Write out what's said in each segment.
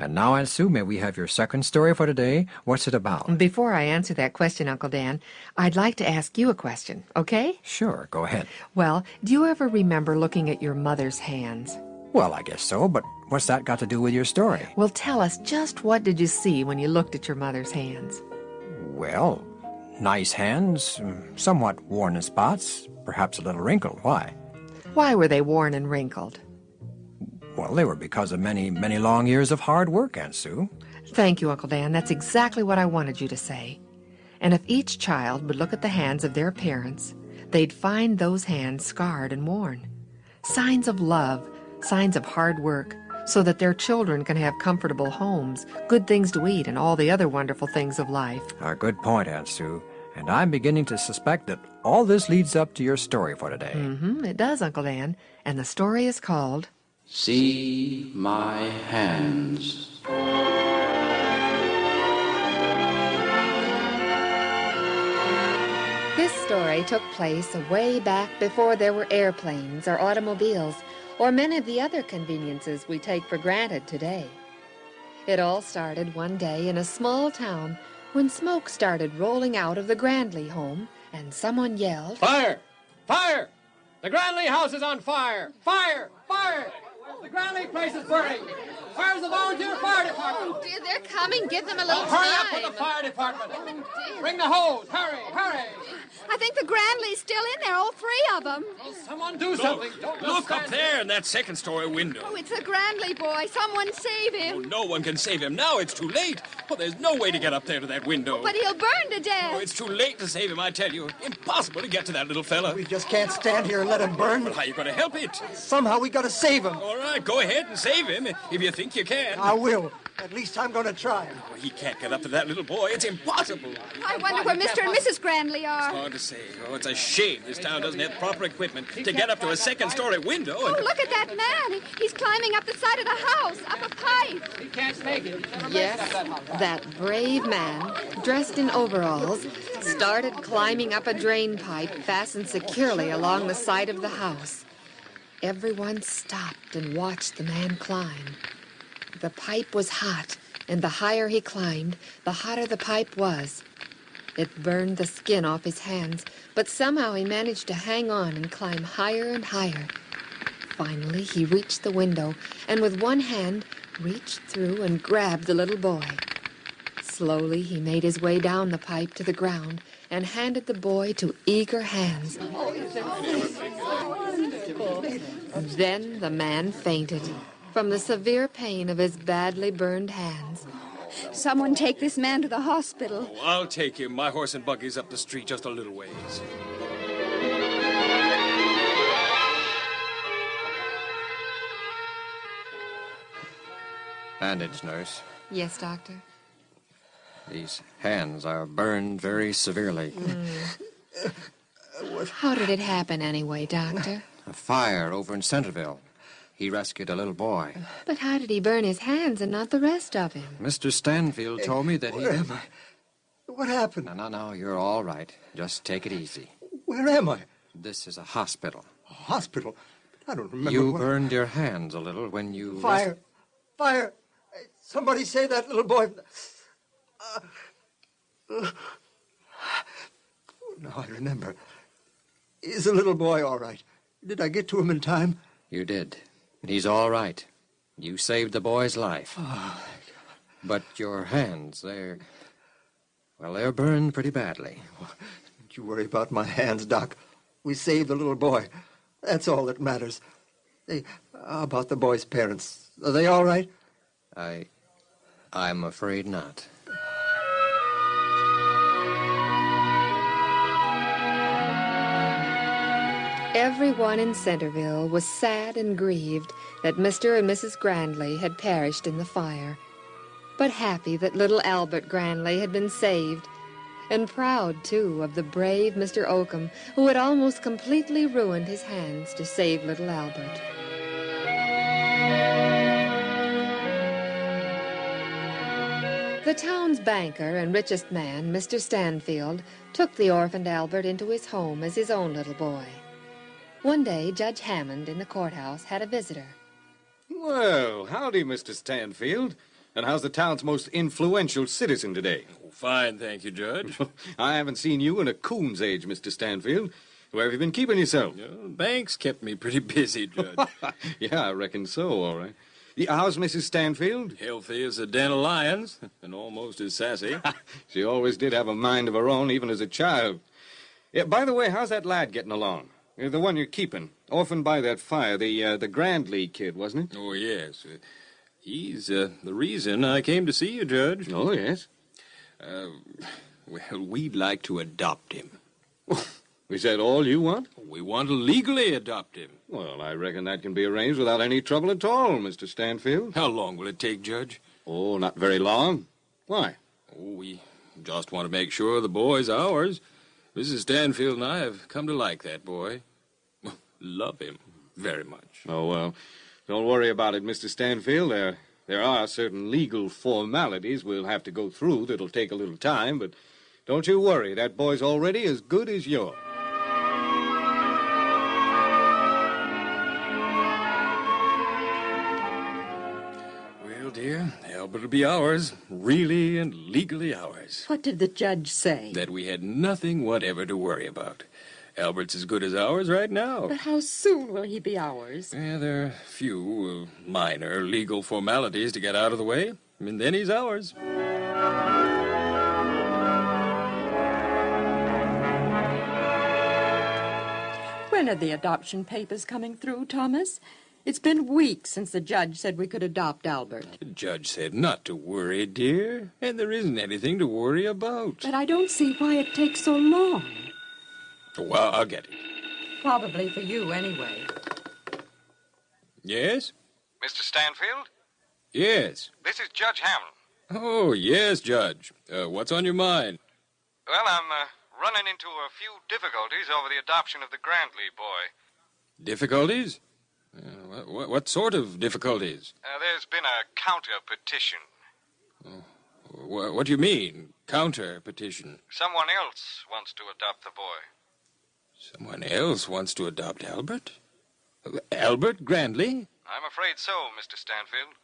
And now, Aunt Sue, may we have your second story for today? What's it about? Before I answer that question, Uncle Dan, I'd like to ask you a question, okay? Sure, go ahead. Well, do you ever remember looking at your mother's hands? Well, I guess so, but what's that got to do with your story? Well, tell us, just what did you see when you looked at your mother's hands? Well, nice hands, somewhat worn in spots, perhaps a little wrinkled. Why? Why were they worn and wrinkled? Well, they were because of many, many long years of hard work, Aunt Sue. Thank you, Uncle Dan. That's exactly what I wanted you to say. And if each child would look at the hands of their parents, they'd find those hands scarred and worn. Signs of love, signs of hard work, so that their children can have comfortable homes, good things to eat, and all the other wonderful things of life. A good point, Aunt Sue. And I'm beginning to suspect that all this leads up to your story for today. It does, Uncle Dan. And the story is called... See My Hands. This story took place way back before there were airplanes or automobiles or many of the other conveniences we take for granted today. It all started one day in a small town when smoke started rolling out of the Grandley home and someone yelled, "Fire! Fire! The Grandley house is on fire! Fire! Fire! The Grandley place is burning! Where's the volunteer fire department?" Oh, dear, they're coming. Give them a little Hurry time. up with the fire department! Oh, dear. Bring the hose! Hurry! Hurry! I think the Grandley's still in there, all three of them. Well, someone do something! Don't Look up stand there in that second-story window. Oh, it's the Grandley boy. Someone save Oh, him. no one can save him now. It's too late. Oh, there's no way to get up there to that window. But he'll burn to death. Oh, it's too late to save him, I tell you. Impossible to get to that little fella. We just can't stand here and let him burn. But how are you going to help it? Somehow we gotta save him. All right, go ahead and save him if you think you can. I will. At least I'm gonna try. Oh, he can't get up to that little boy. It's impossible. I wonder where Mr. and Mrs. Grandley are. Hard to say. Oh, it's a shame this town doesn't have proper equipment to get up to a second-story window. Oh, look at that man. He's climbing up the side of the house, up a pipe. He can't make it. yes, that brave man, dressed in overalls, started climbing up a drain pipe fastened securely along the side of the house. Everyone stopped and watched the man climb. The pipe was hot, and the higher he climbed, the hotter the pipe was. It burned the skin off his hands, but somehow he managed to hang on and climb higher and higher. Finally, he reached the window, and with one hand reached through and grabbed the little boy. Slowly, he made his way down the pipe to the ground and handed the boy to eager hands. Then the man fainted from the severe pain of his badly burned hands. Someone take this man to the hospital. Oh, I'll take him. My horse and buggy's up the street just a little ways. Bandage, nurse. Yes, Doctor? These hands are burned very severely. How did it happen anyway, Doctor? A fire over in Centerville. He rescued a little boy. But how did he burn his hands and not the rest of him? Mr. Stanfield told me that Where am I? What happened? No, you're all right. Just take it easy. Where am I? This is a hospital. A hospital? I don't remember. You what... burned your hands a little when you... Fire! Fire! Somebody save that little boy. Now I remember. Is the little boy all right? Did I get to him in time? You did. He's all right. You saved the boy's life. Oh, but your hands, they're burned pretty badly. Don't you worry about my hands, Doc. We saved the little boy. That's all that matters. Hey, how about the boy's parents? Are they all right? I'm afraid not. Everyone in Centerville was sad and grieved that Mr. and Mrs. Grandley had perished in the fire, but happy that little Albert Grandley had been saved, and proud, too, of the brave Mr. Oakham, who had almost completely ruined his hands to save little Albert. The town's banker and richest man, Mr. Stanfield, took the orphaned Albert into his home as his own little boy. One day, Judge Hammond in the courthouse had a visitor. Well, howdy, Mr. Stanfield. And how's the town's most influential citizen today? Oh, fine, thank you, Judge. I haven't seen you in a coon's age, Mr. Stanfield. Where have you been keeping yourself? Banks kept me pretty busy, Judge. Yeah, I reckon so, all right. How's Mrs. Stanfield? Healthy as a den of lions, and almost as sassy. She always did have a mind of her own, even as a child. Yeah, by the way, how's that lad getting along? The one you're keeping, orphaned by that fire, the Grandley kid, wasn't it? Oh, yes. He's the reason I came to see you, Judge. Oh, yes? Well, we'd like to adopt him. Is that all you want? We want to legally adopt him. Well, I reckon that can be arranged without any trouble at all, Mr. Stanfield. How long will it take, Judge? Oh, not very long. Why? Oh, we just want to make sure the boy's ours. Mrs. Stanfield and I have come to like that boy. Love him very much. Oh, well, don't worry about it, Mr. Stanfield. There are certain legal formalities we'll have to go through that'll take a little time, but don't you worry. That boy's already as good as yours. Well, dear, Albert will be ours, really and legally ours. What did the judge say? That we had nothing whatever to worry about. Albert's as good as ours right now. But how soon will he be ours? There are a few minor legal formalities to get out of the way, and then he's ours. When are the adoption papers coming through, Thomas? It's been weeks since the judge said we could adopt Albert. The judge said not to worry, dear, and there isn't anything to worry about. But I don't see why it takes so long. Well, I'll get it. Probably for you, anyway. Yes? Mr. Stanfield? Yes. This is Judge Hamlin. Oh, yes, Judge. What's on your mind? Well, I'm running into a few difficulties over the adoption of the Grandley boy. Difficulties? What sort of difficulties? There's been a counter-petition. What do you mean, counter-petition? Someone else wants to adopt the boy. Someone else wants to adopt Albert? Albert Grandley? I'm afraid so, Mr. Stanfield.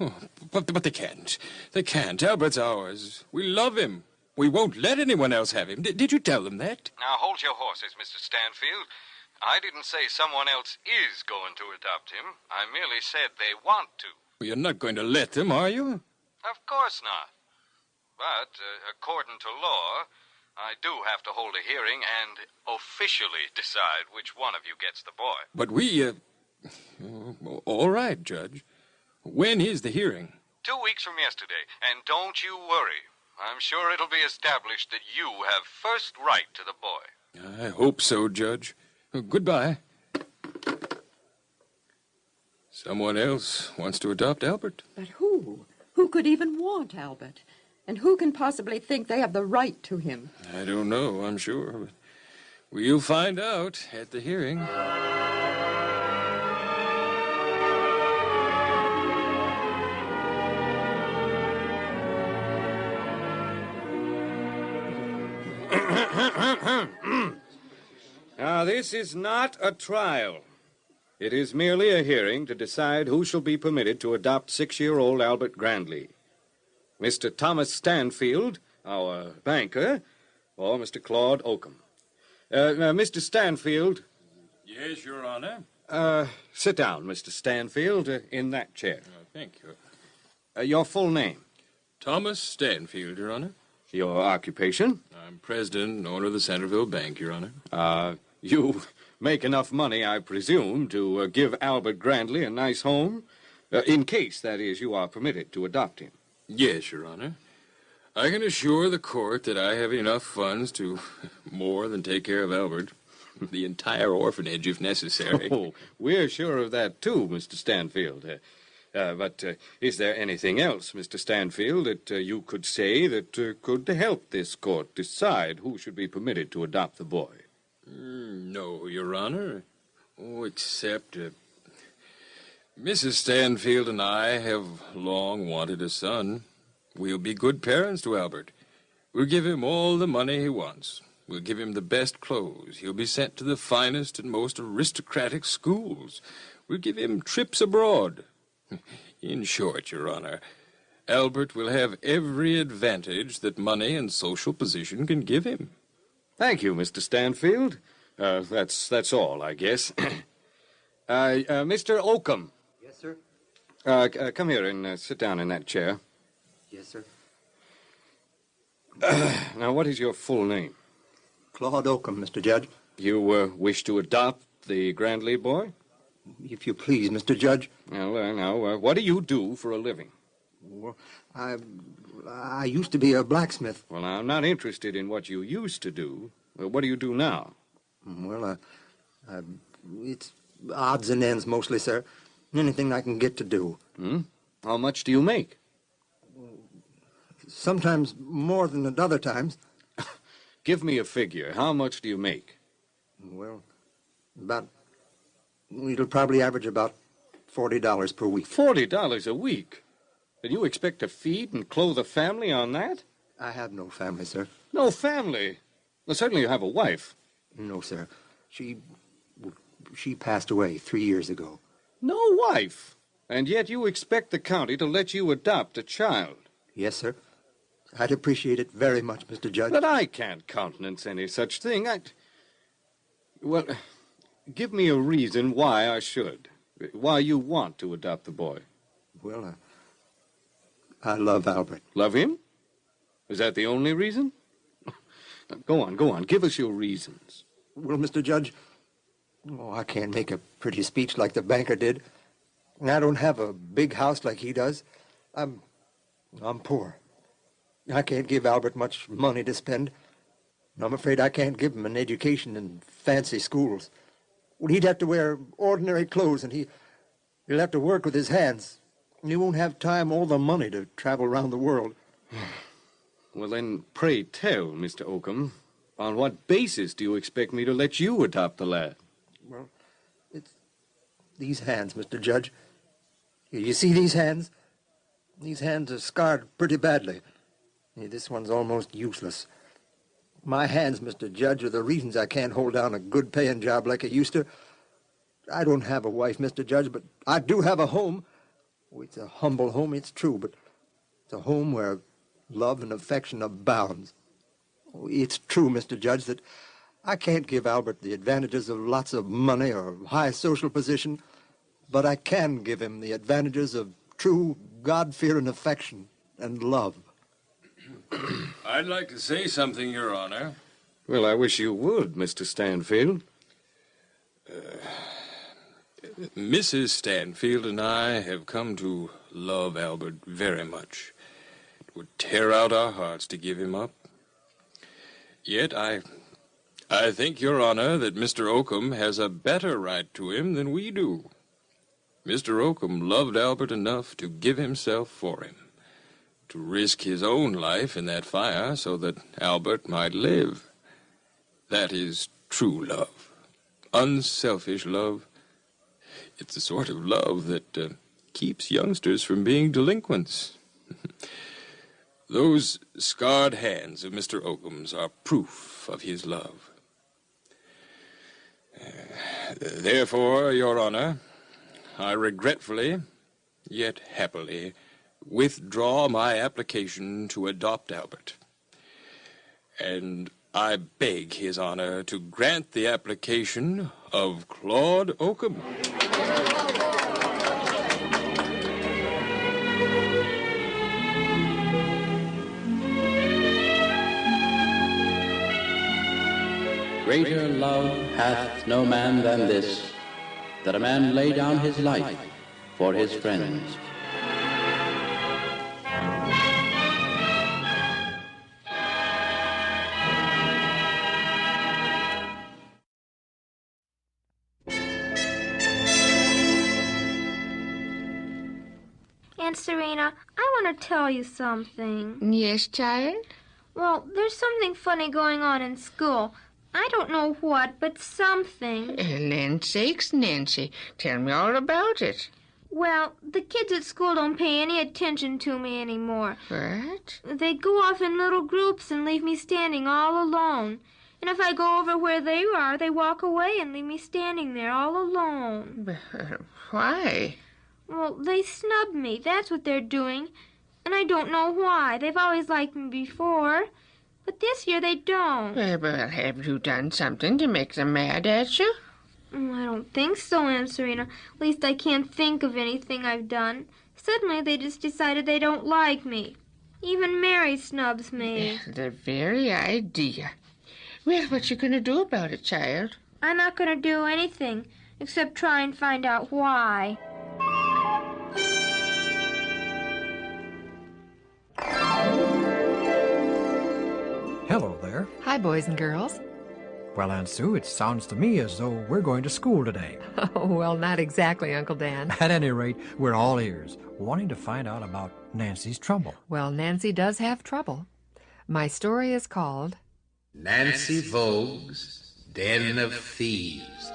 Oh, but they can't. They can't. Albert's ours. We love him. We won't let anyone else have him. Did you tell them that? Now, hold your horses, Mr. Stanfield. I didn't say someone else is going to adopt him. I merely said they want to. You're not going to let them, are you? Of course not. But, according to law, I do have to hold a hearing and officially decide which one of you gets the boy. But we, all right, Judge. When is the hearing? 2 weeks from yesterday, and don't you worry. I'm sure it'll be established that you have first right to the boy. I hope so, Judge. Goodbye. Someone else wants to adopt Albert. But who? Who could even want Albert? And who can possibly think they have the right to him? I don't know, I'm sure. But we'll find out at the hearing. Now, this is not a trial. It is merely a hearing to decide who shall be permitted to adopt 6-year-old Albert Grandley. Mr. Thomas Stanfield, our banker, or Mr. Claude Oakham. Mr. Stanfield. Yes, Your Honor. Sit down, Mr. Stanfield, in that chair. Thank you. Your full name? Thomas Stanfield, Your Honor. Your occupation? I'm president and owner of the Centerville Bank, Your Honor. You make enough money, I presume, to give Albert Grandley a nice home? In case, that is, you are permitted to adopt him. Yes, Your Honor. I can assure the court that I have enough funds to more than take care of Albert. The entire orphanage, if necessary. Oh, we're sure of that, too, Mr. Stanfield. But is there anything else, Mr. Stanfield, that you could say that could help this court decide who should be permitted to adopt the boy? No, Your Honor. Oh, except Mrs. Stanfield and I have long wanted a son. We'll be good parents to Albert. We'll give him all the money he wants. We'll give him the best clothes. He'll be sent to the finest and most aristocratic schools. We'll give him trips abroad. In short, Your Honor, Albert will have every advantage that money and social position can give him. Thank you, Mr. Stanfield. That's all, I guess. Mr. Oakham. Yes, sir? Come here and sit down in that chair. Yes, sir. Now, what is your full name? Claude Oakham, Mr. Judge. You wish to adopt the Grandley boy? If you please, Mr. Judge. Now, what do you do for a living? Well, I used to be a blacksmith. Well, I'm not interested in what you used to do. What do you do now? Well, it's odds and ends mostly, sir. Anything I can get to do. How much do you make? Sometimes more than at other times. Give me a figure. How much do you make? Well, it'll probably average about $40 per week. $40 a week? And you expect to feed and clothe a family on that? I have no family, sir. No family? Well, certainly you have a wife. No, sir. She passed away 3 years ago. No wife? And yet you expect the county to let you adopt a child? Yes, sir. I'd appreciate it very much, Mr. Judge. But I can't countenance any such thing. Well, give me a reason why I should. Why you want to adopt the boy. Well, I love Albert. Love him? Is that the only reason? Go on. Give us your reasons. Well, Mr. Judge, I can't make a pretty speech like the banker did. And I don't have a big house like he does. I'm poor. I can't give Albert much money to spend. I'm afraid I can't give him an education in fancy schools. Well, he'd have to wear ordinary clothes, and he'll have to work with his hands. And he won't have time or the money to travel around the world. Well, then, pray tell, Mr. Oakham, on what basis do you expect me to let you adopt the lad? Well, it's these hands, Mr. Judge. You see these hands? These hands are scarred pretty badly. This one's almost useless. My hands, Mr. Judge, are the reasons I can't hold down a good-paying job like I used to. I don't have a wife, Mr. Judge, but I do have a home. It's a humble home, it's true, but it's a home where love and affection abounds. It's true, Mr. Judge, that I can't give Albert the advantages of lots of money or high social position, but I can give him the advantages of true God-fearing affection and love. I'd like to say something, Your Honor. Well, I wish you would, Mr. Stanfield. Mrs. Stanfield and I have come to love Albert very much. It would tear out our hearts to give him up. Yet I think, Your Honor, that Mr. Oakham has a better right to him than we do. Mr. Oakham loved Albert enough to give himself for him, to risk his own life in that fire so that Albert might live. That is true love, unselfish love. It's the sort of love that keeps youngsters from being delinquents. Those scarred hands of Mr. Oakham's are proof of his love. Therefore, Your Honor, I regretfully, yet happily, withdraw my application to adopt Albert. And I beg His Honor to grant the application of Claude Oakham. Greater love hath no man than this, that a man lay down his life for his friends. Aunt Serena, I want to tell you something. Yes, child? Well, there's something funny going on in school. I don't know what, but something. Land's sakes, Nancy, tell me all about it. Well, the kids at school don't pay any attention to me anymore. What? They go off in little groups and leave me standing all alone. And if I go over where they are, they walk away and leave me standing there all alone. Why? Well, they snub me. That's what they're doing. And I don't know why. They've always liked me before. But this year they don't. Well, have you done something to make them mad at you? I don't think so, Aunt Serena. At least I can't think of anything I've done. Suddenly they just decided they don't like me. Even Mary snubs me. The very idea. Well, what you going to do about it, child? I'm not going to do anything except try and find out why. Hello there. Hi, boys and girls. Well, Aunt Sue, it sounds to me as though we're going to school today. Oh, well, not exactly, Uncle Dan. At any rate, we're all ears, wanting to find out about Nancy's trouble. Well, Nancy does have trouble. My story is called Nancy Vogue's Den of Thieves.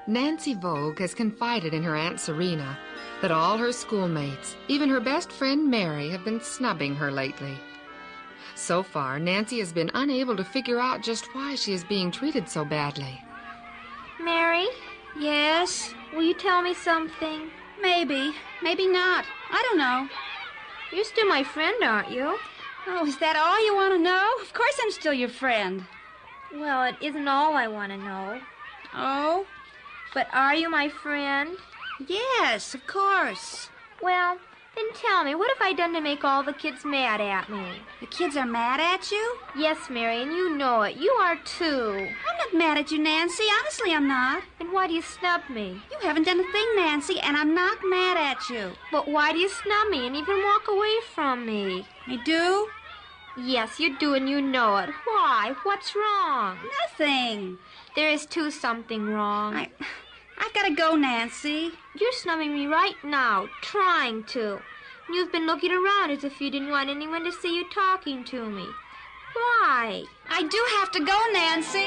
Nancy Vogue has confided in her Aunt Serena that all her schoolmates, even her best friend Mary, have been snubbing her lately. So far, Nancy has been unable to figure out just why she is being treated so badly. Mary? Yes? Will you tell me something? Maybe. Maybe not. I don't know. You're still my friend, aren't you? Oh, is that all you want to know? Of course I'm still your friend. Well, it isn't all I want to know. Oh? But are you my friend? Yes, of course. Well, then tell me, what have I done to make all the kids mad at me? The kids are mad at you? Yes, Mary, and you know it. You are too. I'm not mad at you, Nancy. Honestly, I'm not. Then why do you snub me? You haven't done a thing, Nancy, and I'm not mad at you. But why do you snub me and even walk away from me? I do? Yes, you do, and you know it. Why? What's wrong? Nothing. There is too something wrong. I've got to go, Nancy. You're snubbing me right now, trying to. You've been looking around as if you didn't want anyone to see you talking to me. Why? I do have to go, Nancy.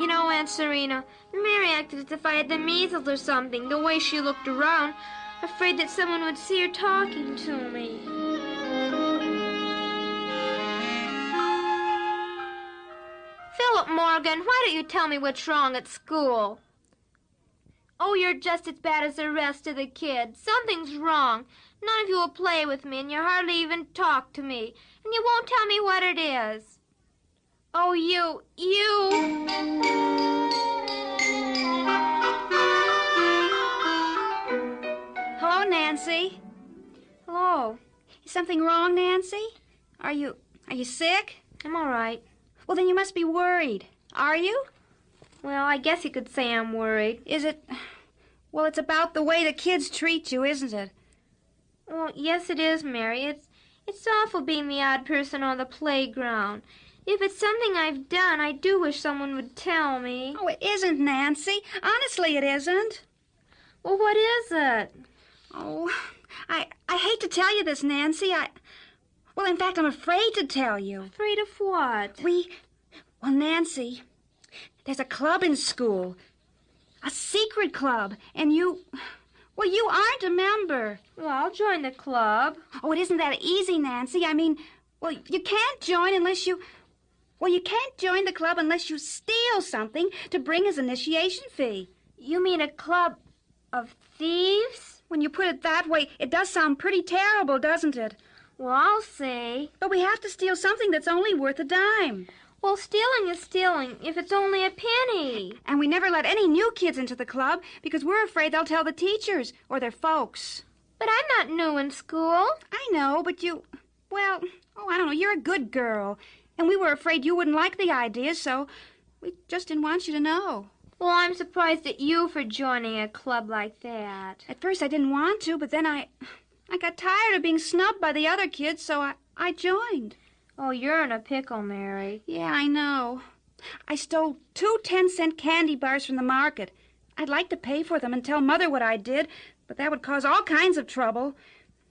You know, Aunt Serena, Mary acted as if I had the measles or something, the way she looked around, afraid that someone would see her talking to me. Philip Morgan, why don't you tell me what's wrong at school? Oh, you're just as bad as the rest of the kids. Something's wrong. None of you will play with me, and you hardly even talk to me. And you won't tell me what it is. Oh, you... Hello, Nancy. Hello. Is something wrong, Nancy? Are you sick? I'm all right. Well, then you must be worried. Are you? Well, I guess you could say I'm worried. Is it... Well, it's about the way the kids treat you, isn't it? Well, yes, it is, Mary. It's awful being the odd person on the playground. If it's something I've done, I do wish someone would tell me. Oh, it isn't, Nancy. Honestly, it isn't. Well, what is it? Oh, I hate to tell you this, Nancy. Well, in fact, I'm afraid to tell you. Afraid of what? Well, Nancy, there's a club in school. A secret club. And you aren't a member. Well, I'll join the club. Oh, it isn't that easy, Nancy. I mean, well, you can't join unless you... Well, you can't join the club unless you steal something to bring as initiation fee. You mean a club of thieves? When you put it that way, it does sound pretty terrible, doesn't it? Well, I'll see. But we have to steal something that's only worth a dime. Well, stealing is stealing, if it's only a penny. And we never let any new kids into the club because we're afraid they'll tell the teachers or their folks. But I'm not new in school. I know, but you... Well, I don't know, you're a good girl. And we were afraid you wouldn't like the idea, so we just didn't want you to know. Well, I'm surprised at you for joining a club like that. At first I didn't want to, but then I got tired of being snubbed by the other kids, so I joined. Oh, you're in a pickle, Mary. Yeah, I know. I stole 2 10-cent candy bars from the market. I'd like to pay for them and tell Mother what I did, but that would cause all kinds of trouble.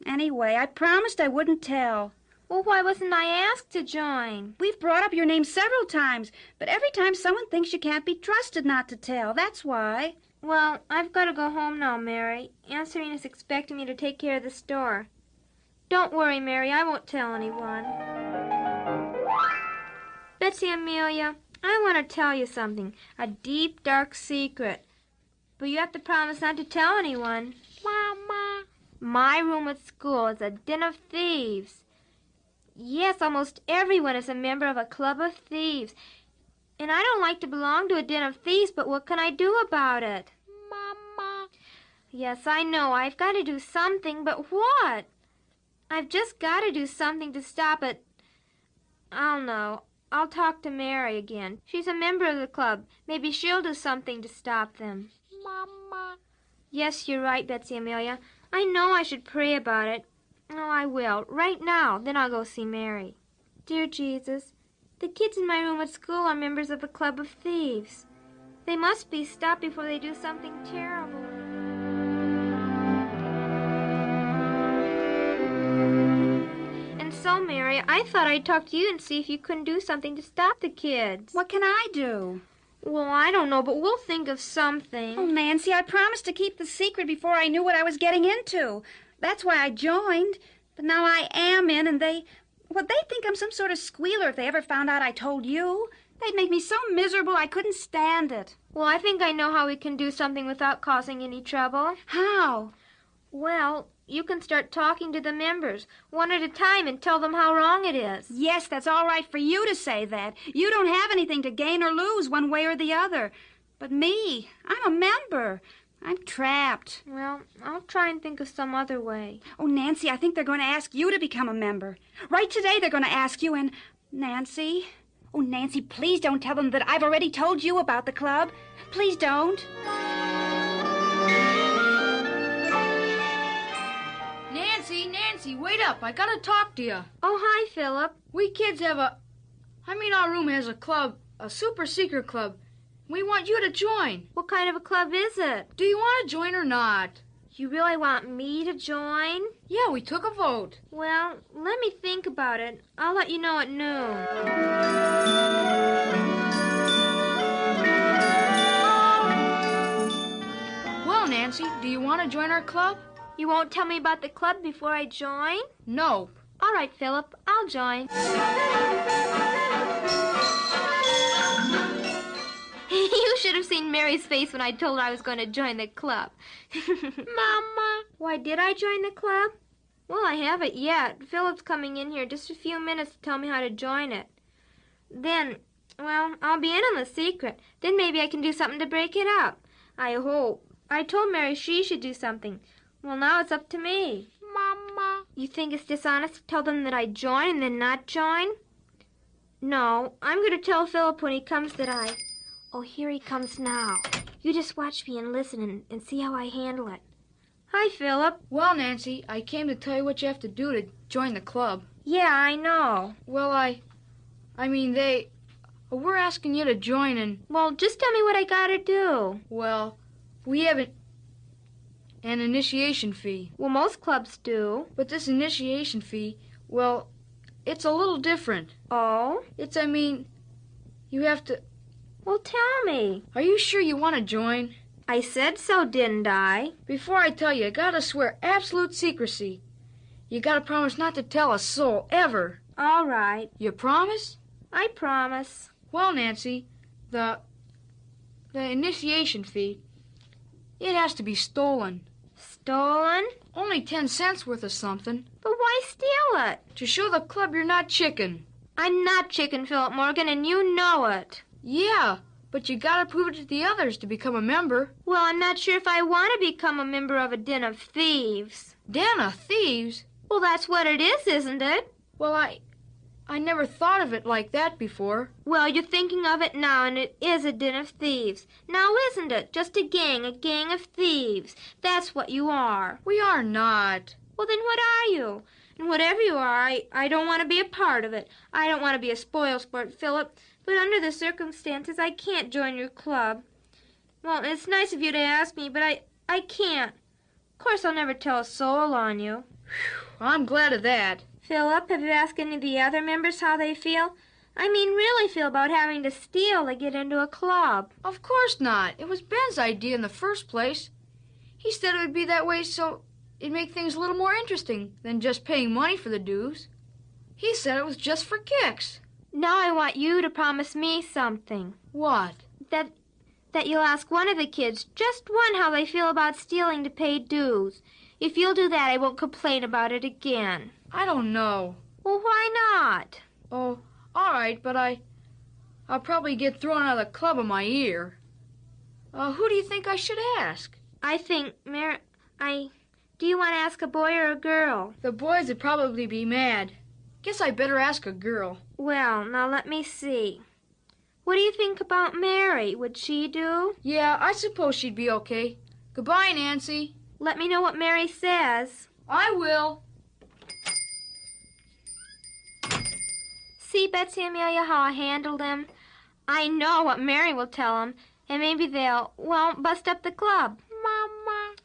Anyway, I promised I wouldn't tell. Well, why wasn't I asked to join? We've brought up your name several times, but every time someone thinks you can't be trusted not to tell. That's why. Well, I've got to go home now, Mary. Aunt Serena's expecting me to take care of the store. Don't worry, Mary. I won't tell anyone. Betsy Amelia, I want to tell you something. A deep, dark secret. But you have to promise not to tell anyone. Mama. My room at school is a den of thieves. Yes, almost everyone is a member of a club of thieves. And I don't like to belong to a den of thieves, but what can I do about it? Mama. Yes, I know. I've got to do something, but what? I've just got to do something to stop it. I'll know. I'll talk to Mary again. She's a member of the club. Maybe she'll do something to stop them. Mama. Yes, you're right, Betsy Amelia. I know I should pray about it. Oh, I will. Right now. Then I'll go see Mary. Dear Jesus, the kids in my room at school are members of the Club of Thieves. They must be stopped before they do something terrible. And so, Mary, I thought I'd talk to you and see if you couldn't do something to stop the kids. What can I do? Well, I don't know, but we'll think of something. Oh, Nancy, I promised to keep the secret before I knew what I was getting into. That's why I joined. But now I am in, and they'd think I'm some sort of squealer if they ever found out I told you. They'd make me so miserable I couldn't stand it. Well, I think I know how we can do something without causing any trouble. How? Well, you can start talking to the members, one at a time, and tell them how wrong it is. Yes, that's all right for you to say that. You don't have anything to gain or lose one way or the other. But me, I'm a member. I'm trapped. Well, I'll try and think of some other way. Oh, Nancy, I think they're going to ask you to become a member. Right today they're going to ask you, and... Nancy? Oh, Nancy, please don't tell them that I've already told you about the club. Please don't. Nancy, wait up. I gotta talk to you. Oh, hi, Philip. We kids have our room has a club, a super secret club. We want you to join. What kind of a club is it? Do you want to join or not? You really want me to join? Yeah, we took a vote. Well, let me think about it. I'll let you know at noon. Well, Nancy, do you want to join our club? You won't tell me about the club before I join? No. All right, Philip, I'll join. You should have seen Mary's face when I told her I was going to join the club. Mama. Why, did I join the club? Well, I haven't yet. Philip's coming in here just a few minutes to tell me how to join it. Then, well, I'll be in on the secret. Then maybe I can do something to break it up. I hope. I told Mary she should do something. Well, now it's up to me. Mama. You think it's dishonest to tell them that I join and then not join? No, I'm going to tell Philip when he comes that I... Oh, here he comes now. You just watch me and listen and see how I handle it. Hi, Philip. Well, Nancy, I came to tell you what you have to do to join the club. Yeah, I know. Well, we're asking you to join and... Well, just tell me what I gotta do. Well, we have an initiation fee. Well, most clubs do. But this initiation fee, well, it's a little different. Oh? You have to... Well, tell me. Are you sure you want to join? I said so, didn't I? Before I tell you, you gotta swear absolute secrecy. You gotta promise not to tell a soul, ever. All right. You promise? I promise. Well, Nancy, the initiation fee, it has to be stolen. Stolen? Only 10 cents worth of something. But why steal it? To show the club you're not chicken. I'm not chicken, Philip Morgan, and you know it. Yeah, but you gotta prove it to the others to become a member. Well, I'm not sure if I want to become a member of a den of thieves. Den of thieves? Well, that's what it is, isn't it? Well, I never thought of it like that before. Well, you're thinking of it now, and it is a den of thieves. Now, isn't it? Just a gang of thieves. That's what you are. We are not. Well, then what are you? And whatever you are, I don't want to be a part of it. I don't want to be a spoilsport, Philip. But under the circumstances, I can't join your club. Well, it's nice of you to ask me, but I can't. Of course, I'll never tell a soul on you. Whew, I'm glad of that. Philip, have you asked any of the other members how they feel? Really feel about having to steal to get into a club. Of course not. It was Ben's idea in the first place. He said it would be that way so it'd make things a little more interesting than just paying money for the dues. He said it was just for kicks. Now I want you to promise me something. What? That you'll ask one of the kids, just one, how they feel about stealing to pay dues. If you'll do that, I won't complain about it again. I don't know. Well, why not? Oh, all right, but I'll probably get thrown out of the club in my ear. Who do you think I should ask? I think, do you want to ask a boy or a girl? The boys would probably be mad. Guess I better ask a girl. Well, now let me see. What do you think about Mary? Would she do? Yeah, I suppose she'd be okay. Goodbye, Nancy. Let me know what Mary says. I will. See, Betsy Amelia, how I handled him? I know what Mary will tell him, and maybe they'll, bust up the club. Mama.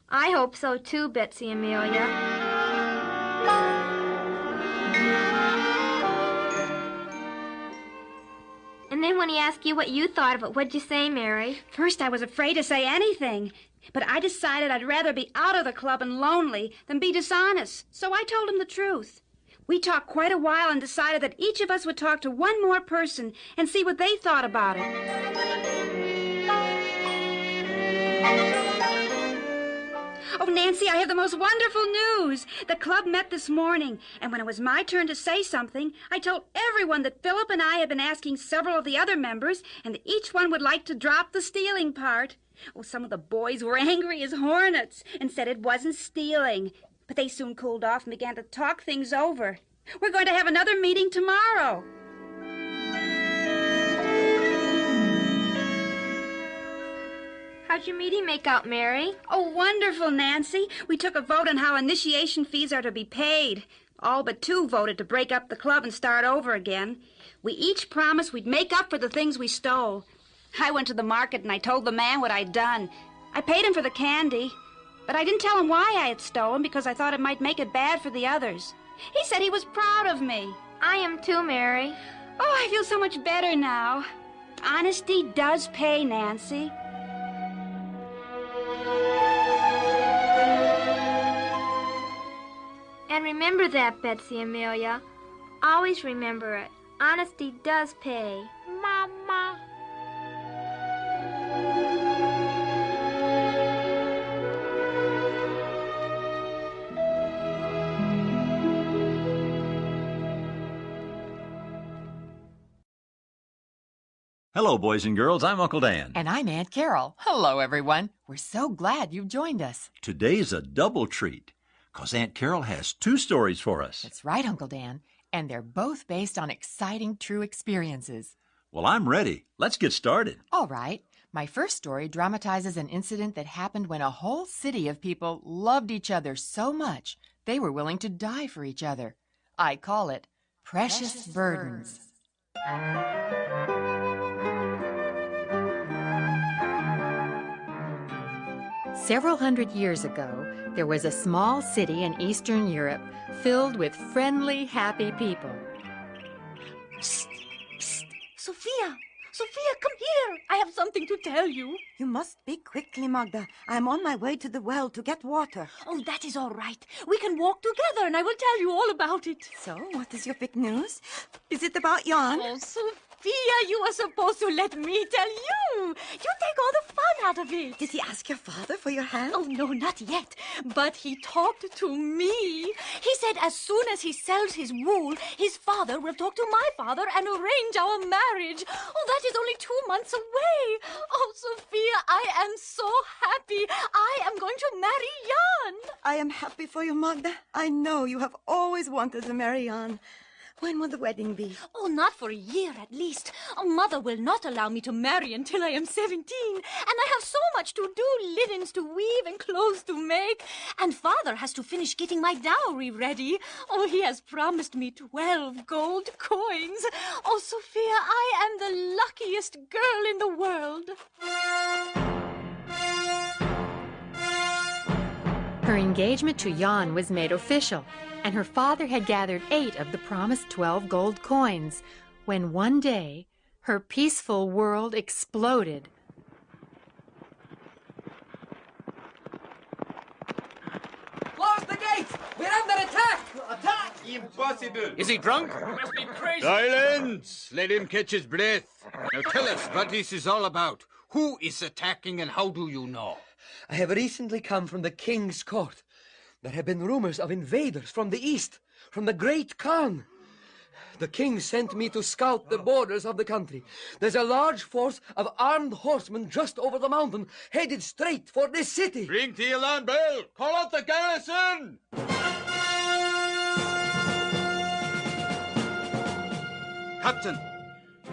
I hope so, too, Betsy Amelia. And then when he asked you what you thought of it, what'd you say, Mary? First, I was afraid to say anything. But I decided I'd rather be out of the club and lonely than be dishonest. So I told him the truth. We talked quite a while and decided that each of us would talk to one more person and see what they thought about it. Oh, Nancy, I have the most wonderful news. The club met this morning, and when it was my turn to say something, I told everyone that Philip and I had been asking several of the other members, and that each one would like to drop the stealing part. Oh, some of the boys were angry as hornets and said it wasn't stealing. But they soon cooled off and began to talk things over. We're going to have another meeting tomorrow. How'd your meeting make out, Mary? Oh, wonderful, Nancy. We took a vote on how initiation fees are to be paid. All but 2 voted to break up the club and start over again. We each promised we'd make up for the things we stole. I went to the market and I told the man what I'd done. I paid him for the candy, but I didn't tell him why I had stolen because I thought it might make it bad for the others. He said he was proud of me. I am too, Mary. Oh, I feel so much better now. Honesty does pay, Nancy. And remember that, Betsy Amelia. Always remember it. Honesty does pay. Mama. Hello, boys and girls. I'm Uncle Dan. And I'm Aunt Carol. Hello, everyone. We're so glad you've joined us. Today's a double treat, 'cause Aunt Carol has 2 stories for us. That's right, Uncle Dan. And they're both based on exciting true experiences. Well, I'm ready. Let's get started. All right. My first story dramatizes an incident that happened when a whole city of people loved each other so much they were willing to die for each other. I call it Precious Burdens. Several hundred years ago, there was a small city in Eastern Europe filled with friendly, happy people. Psst, psst. Sophia, come here. I have something to tell you. You must speak quickly, Magda. I am on my way to the well to get water. Oh, that is all right. We can walk together and I will tell you all about it. So, what is your big news? Is it about Jan? Oh, Sophia, you are supposed to let me tell you. You take all the fun out of it. Did he ask your father for your hand? Oh, no, not yet. But he talked to me. He said as soon as he sells his wool, his father will talk to my father and arrange our marriage. Oh, that is only 2 months away. Oh, Sophia, I am so happy. I am going to marry Jan. I am happy for you, Magda. I know you have always wanted to marry Jan. When will the wedding be? Oh, not for a year at least. Oh, Mother will not allow me to marry until I am 17. And I have so much to do, linens to weave and clothes to make. And Father has to finish getting my dowry ready. Oh, he has promised me 12 gold coins. Oh, Sophia, I am the luckiest girl in the world. Her engagement to Jan was made official, and her father had gathered 8 of the promised 12 gold coins, when one day her peaceful world exploded. Close the gates! We're under attack! Attack? impossible. Is he drunk? You must be crazy. Silence! Let him catch his breath. Now tell us what this is all about. Who is attacking and how do you know? I have recently come from the king's court. There have been rumors of invaders from the east, from the great Khan. The king sent me to scout the borders of the country. There's a large force of armed horsemen just over the mountain, headed straight for this city. Ring the alarm bell! Call out the garrison! Captain,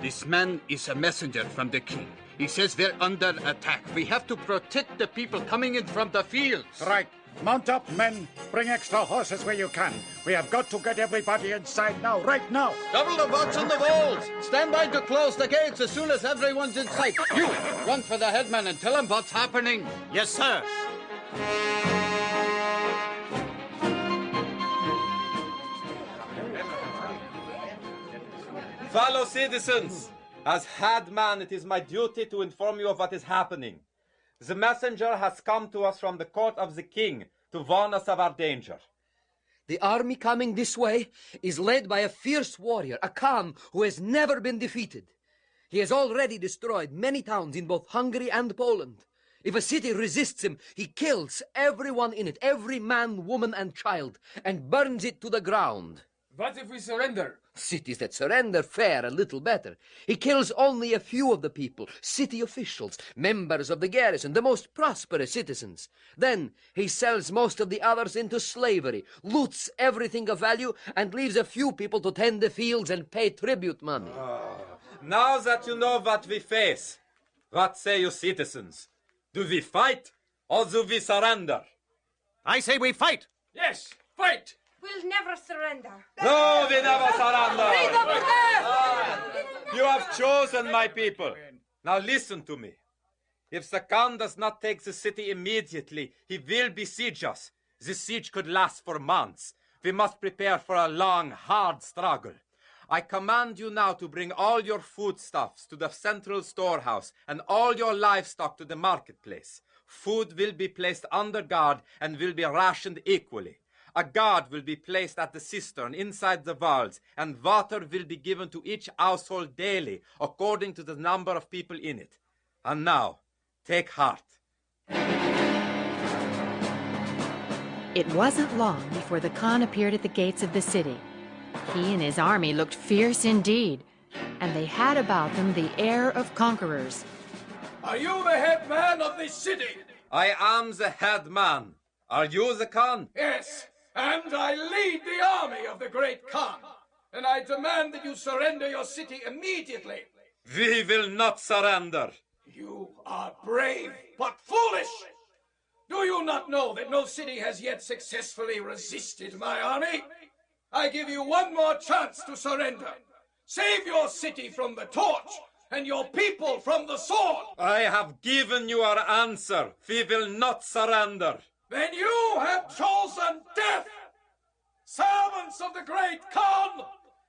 this man is a messenger from the king. He says they're under attack. We have to protect the people coming in from the fields. Right. Mount up, men. Bring extra horses where you can. We have got to get everybody inside now, right now. Double the watch on the walls. Stand by to close the gates as soon as everyone's in sight. You, run for the headman and tell him what's happening. Yes, sir. Fellow citizens, as headman, it is my duty to inform you of what is happening. The messenger has come to us from the court of the king to warn us of our danger. The army coming this way is led by a fierce warrior, a Khan who has never been defeated. He has already destroyed many towns in both Hungary and Poland. If a city resists him, he kills everyone in it, every man, woman, and child, and burns it to the ground. What if we surrender? Cities that surrender fare a little better. He kills only a few of the people, city officials, members of the garrison, the most prosperous citizens. Then he sells most of the others into slavery, loots everything of value, and leaves a few people to tend the fields and pay tribute money. Now that you know what we face, what say you citizens? Do we fight or do we surrender? I say we fight. Yes, fight. We'll never surrender. No, we never surrender. You have chosen my people. Now listen to me. If the Khan does not take the city immediately, he will besiege us. The siege could last for months. We must prepare for a long, hard struggle. I command you now to bring all your foodstuffs to the central storehouse and all your livestock to the marketplace. Food will be placed under guard and will be rationed equally. A guard will be placed at the cistern inside the walls, and water will be given to each household daily, according to the number of people in it. And now, take heart. It wasn't long before the Khan appeared at the gates of the city. He and his army looked fierce indeed, and they had about them the air of conquerors. Are you the head man of this city? I am the head man. Are you the Khan? Yes. And I lead the army of the great Khan. And I demand that you surrender your city immediately. We will not surrender. You are brave, but foolish. Do you not know that no city has yet successfully resisted my army? I give you one more chance to surrender. Save your city from the torch and your people from the sword. I have given you our answer. We will not surrender. Then you have chosen death! Servants of the great Khan,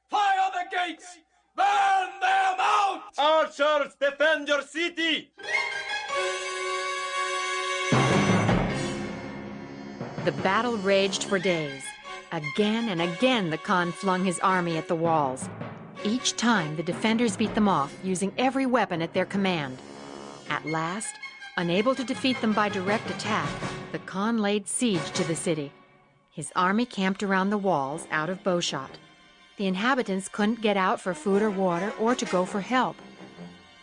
fire the gates! Burn them out! Archers, defend your city! The battle raged for days. Again and again the Khan flung his army at the walls. Each time the defenders beat them off, using every weapon at their command. At last, unable to defeat them by direct attack, the Khan laid siege to the city. His army camped around the walls, out of bowshot. The inhabitants couldn't get out for food or water or to go for help.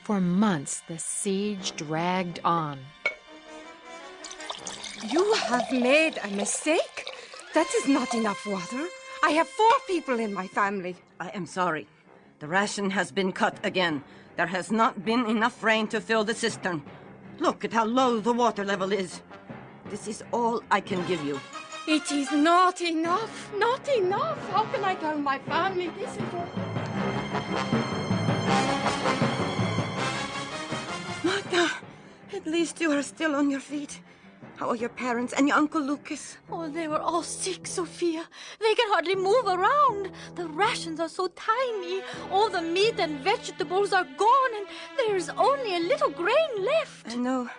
For months, the siege dragged on. You have made a mistake. That is not enough water. I have 4 people in my family. I am sorry. The ration has been cut again. There has not been enough rain to fill the cistern. Look at how low the water level is. This is all I can give you. It is not enough. Not enough. How can I tell my family this is all? Magda, at least you are still on your feet. How are your parents and your Uncle Lucas? Oh, they were all sick, Sophia. They can hardly move around. The rations are so tiny. All the meat and vegetables are gone, and there's only a little grain left. I know.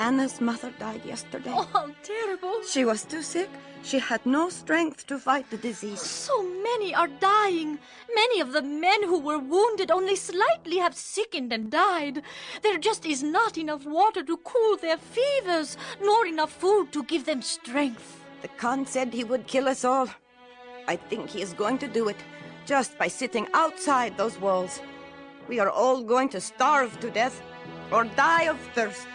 Anna's mother died yesterday. Oh, how terrible. She was too sick. She had no strength to fight the disease. So many are dying. Many of the men who were wounded only slightly have sickened and died. There just is not enough water to cool their fevers, nor enough food to give them strength. The Khan said he would kill us all. I think he is going to do it, just by sitting outside those walls. We are all going to starve to death, or die of thirst.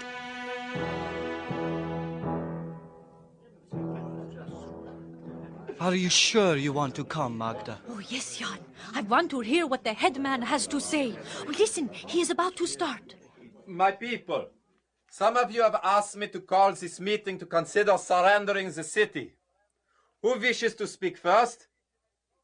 Are you sure you want to come, Magda? Oh, yes, Jan. I want to hear what the headman has to say. Listen, he is about to start. My people, some of you have asked me to call this meeting to consider surrendering the city. Who wishes to speak first?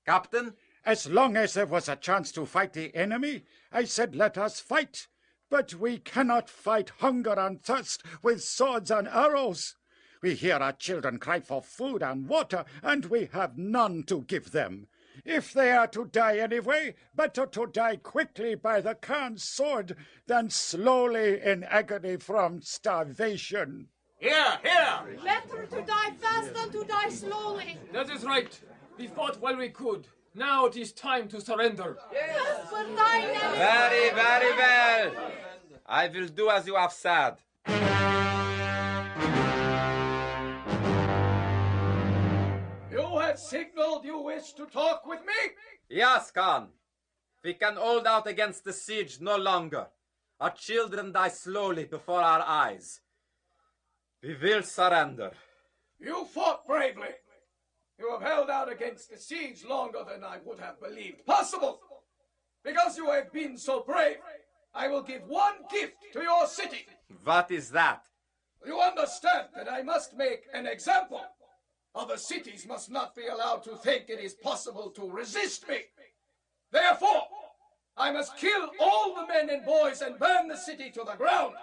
Captain? As long as there was a chance to fight the enemy, I said let us fight. But we cannot fight hunger and thirst with swords and arrows. We hear our children cry for food and water, and we have none to give them. If they are to die anyway, better to die quickly by the Khan's sword than slowly in agony from starvation. Here, here! Better to die fast than to die slowly. That is right. We fought while we could. Now it is time to surrender. Yes, we're dying anyway. Very, very well. I will do as you have said. You have signaled you wish to talk with me? Yes, Khan. We can hold out against the siege no longer. Our children die slowly before our eyes. We will surrender. You fought bravely. You have held out against the siege longer than I would have believed possible. Because you have been so brave, I will give one gift to your city. What is that? You understand that I must make an example. Other cities must not be allowed to think it is possible to resist me. Therefore, I must kill all the men and boys and burn the city to the ground.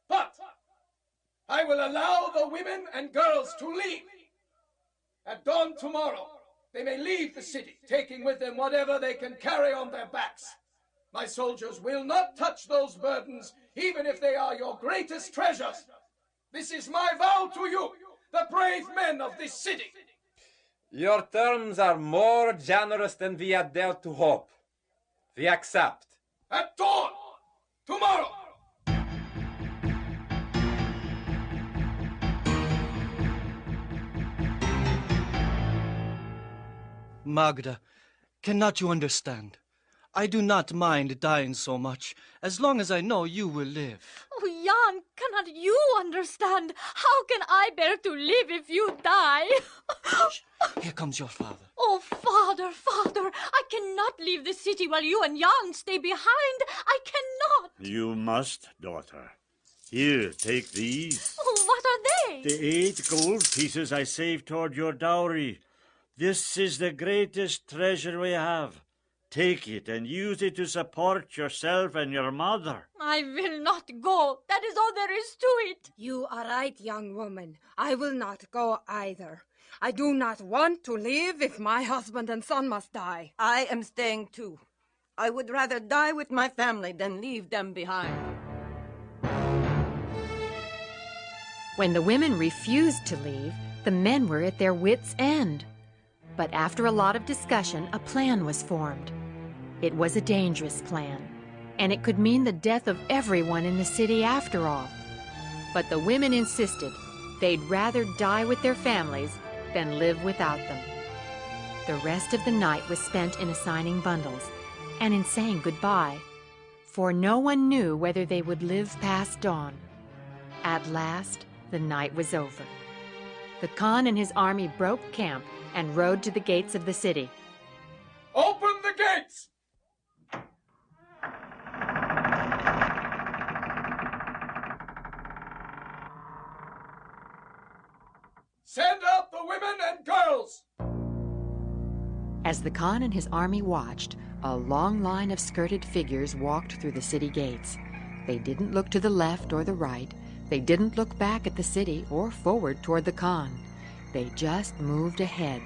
But I will allow the women and girls to leave. At dawn tomorrow, they may leave the city, taking with them whatever they can carry on their backs. My soldiers will not touch those burdens, even if they are your greatest treasures. This is my vow to you, the brave men of this city. Your terms are more generous than we had dared to hope. We accept. At dawn, tomorrow. Magda, cannot you understand? I do not mind dying so much, as long as I know you will live. Oh, Jan, cannot you understand? How can I bear to live if you die? Here comes your father. Oh, Father, Father, I cannot leave the city while you and Jan stay behind. I cannot. You must, daughter. Here, take these. Oh, what are they? The 8 gold pieces I saved toward your dowry. This is the greatest treasure we have. Take it and use it to support yourself and your mother. I will not go. That is all there is to it. You are right, young woman. I will not go either. I do not want to live if my husband and son must die. I am staying too. I would rather die with my family than leave them behind. When the women refused to leave, the men were at their wits' end. But after a lot of discussion, a plan was formed. It was a dangerous plan, and it could mean the death of everyone in the city after all. But the women insisted they'd rather die with their families than live without them. The rest of the night was spent in assigning bundles and in saying goodbye, for no one knew whether they would live past dawn. At last, the night was over. The Khan and his army broke camp and rode to the gates of the city. Open the gates! Send out the women and girls! As the Khan and his army watched, a long line of skirted figures walked through the city gates. They didn't look to the left or the right. They didn't look back at the city or forward toward the Khan. They just moved ahead,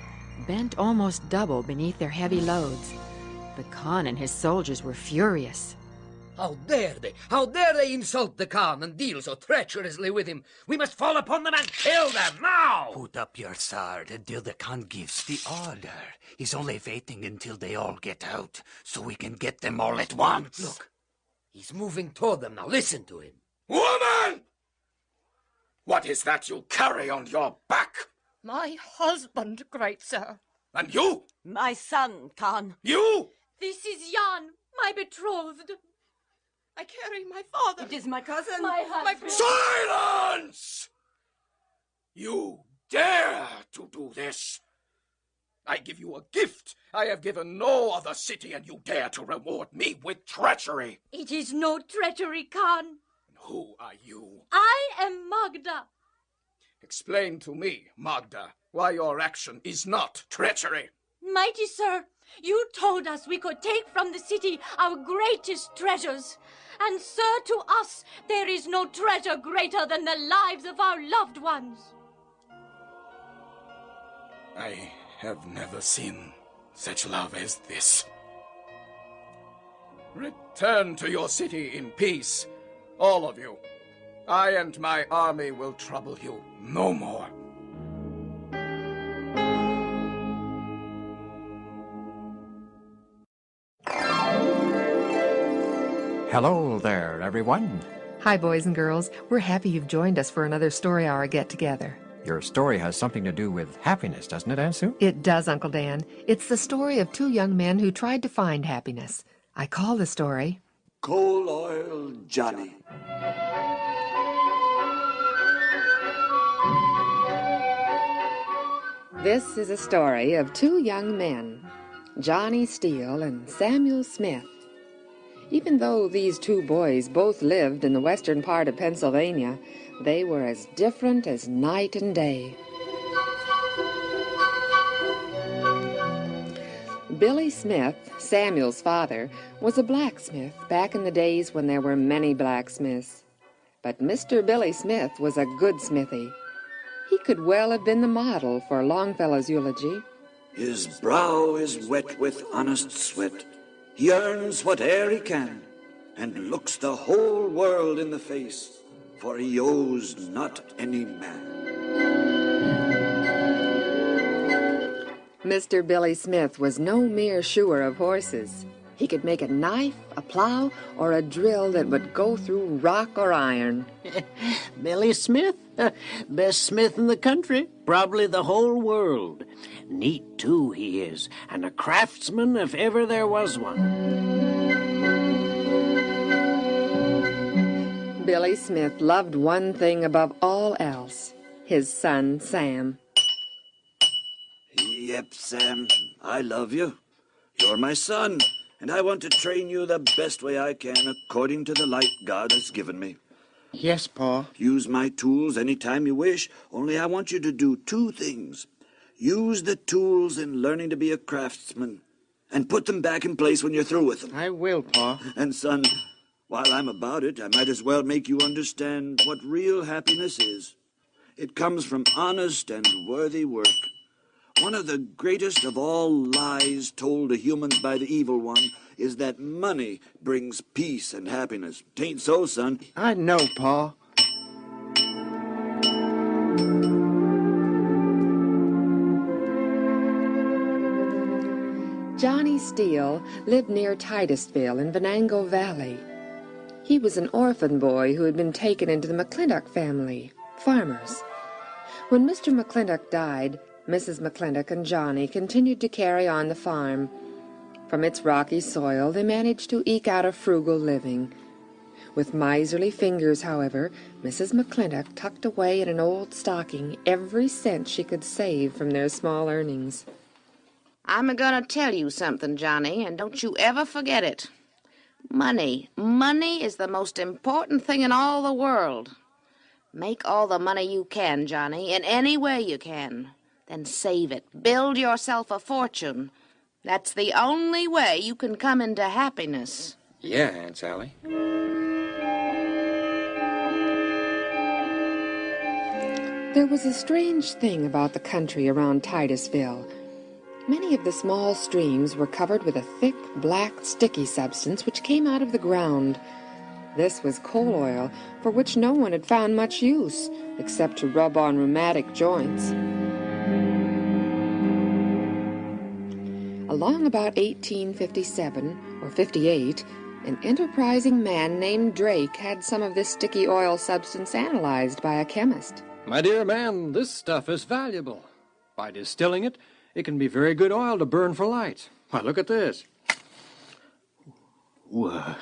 bent almost double beneath their heavy loads. The Khan and his soldiers were furious. How dare they? How dare they insult the Khan and deal so treacherously with him? We must fall upon them and kill them now! Put up your sword until the Khan gives the order. He's only waiting until they all get out, so we can get them all at once. Look, he's moving toward them now. Listen to him. Woman! What is that you carry on your back? My husband, great sir. And you? My son, Khan. You? This is Jan, my betrothed. I carry my father. It is my cousin. My husband. Silence! You dare to do this? I give you a gift I have given no other city, and you dare to reward me with treachery. It is no treachery, Khan. Who are you? I am Magda. Explain to me, Magda, why your action is not treachery. Mighty sir, you told us we could take from the city our greatest treasures. And sir, to us there is no treasure greater than the lives of our loved ones. I have never seen such love as this. Return to your city in peace, all of you. I and my army will trouble you no more. Hello there, everyone. Hi, boys and girls. We're happy you've joined us for another Story Hour get-together. Your story has something to do with happiness, doesn't it, Aunt Sue? It does, Uncle Dan. It's the story of two young men who tried to find happiness. I call the story Coal Oil Johnny. This is a story of two young men, Johnny Steele and Samuel Smith. Even though these two boys both lived in the western part of Pennsylvania, they were as different as night and day. Billy Smith, Samuel's father, was a blacksmith back in the days when there were many blacksmiths. But Mr. Billy Smith was a good smithy. He could well have been the model for Longfellow's eulogy. His brow is wet with honest sweat. He earns whate'er he can, and looks the whole world in the face, for he owes not any man. Mr. Billy Smith was no mere shoer of horses. He could make a knife, a plow, or a drill that would go through rock or iron. Billy Smith? Best smith in the country, probably the whole world. Neat, too, he is, and a craftsman if ever there was one. Billy Smith loved one thing above all else, his son, Sam. Yep, Sam, I love you. You're my son, and I want to train you the best way I can according to the light God has given me. Yes, Pa. Use my tools any time you wish, only I want you to do two things. Use the tools in learning to be a craftsman, and put them back in place when you're through with them. I will, Pa. And, son, while I'm about it, I might as well make you understand what real happiness is. It comes from honest and worthy work. One of the greatest of all lies told to humans by the evil one is that money brings peace and happiness. Tain't so, son. I know, Pa. Johnny Steele lived near Titusville in Venango Valley. He was an orphan boy who had been taken into the McClintock family, farmers. When Mr. McClintock died, Mrs. McClintock and Johnny continued to carry on the farm. From its rocky soil, they managed to eke out a frugal living. With miserly fingers, however, Mrs. McClintock tucked away in an old stocking every cent she could save from their small earnings. I'm a-gonna tell you something, Johnny, and don't you ever forget it. Money. Money is the most important thing in all the world. Make all the money you can, Johnny, in any way you can. Then save it. Build yourself a fortune. That's the only way you can come into happiness. Yeah, Aunt Sally. There was a strange thing about the country around Titusville. Many of the small streams were covered with a thick, black, sticky substance which came out of the ground. This was coal oil, for which no one had found much use, except to rub on rheumatic joints. Along about 1857 or 58, an enterprising man named Drake had some of this sticky oil substance analyzed by a chemist. My dear man, this stuff is valuable. By distilling it, it can be very good oil to burn for light. Why, look at this. Whoa,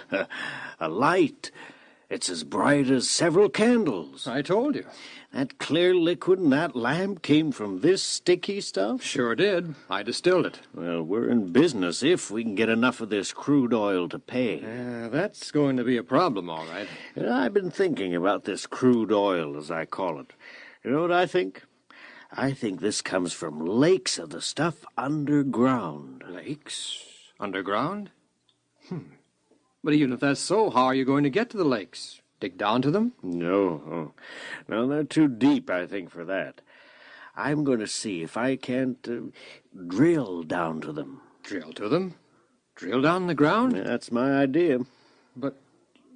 a light. It's as bright as several candles. I told you. That clear liquid in that lamp came from this sticky stuff? Sure did. I distilled it. Well, we're in business if we can get enough of this crude oil to pay. That's going to be a problem, all right. I've been thinking about this crude oil, as I call it. You know what I think? I think this comes from lakes of the stuff underground. Lakes? Underground? But even if that's so, how are you going to get to the lakes? Dig down to them? No, they're too deep, I think, for that. I'm going to see if I can't drill down to them. Drill to them? Drill down in the ground? Yeah, that's my idea. But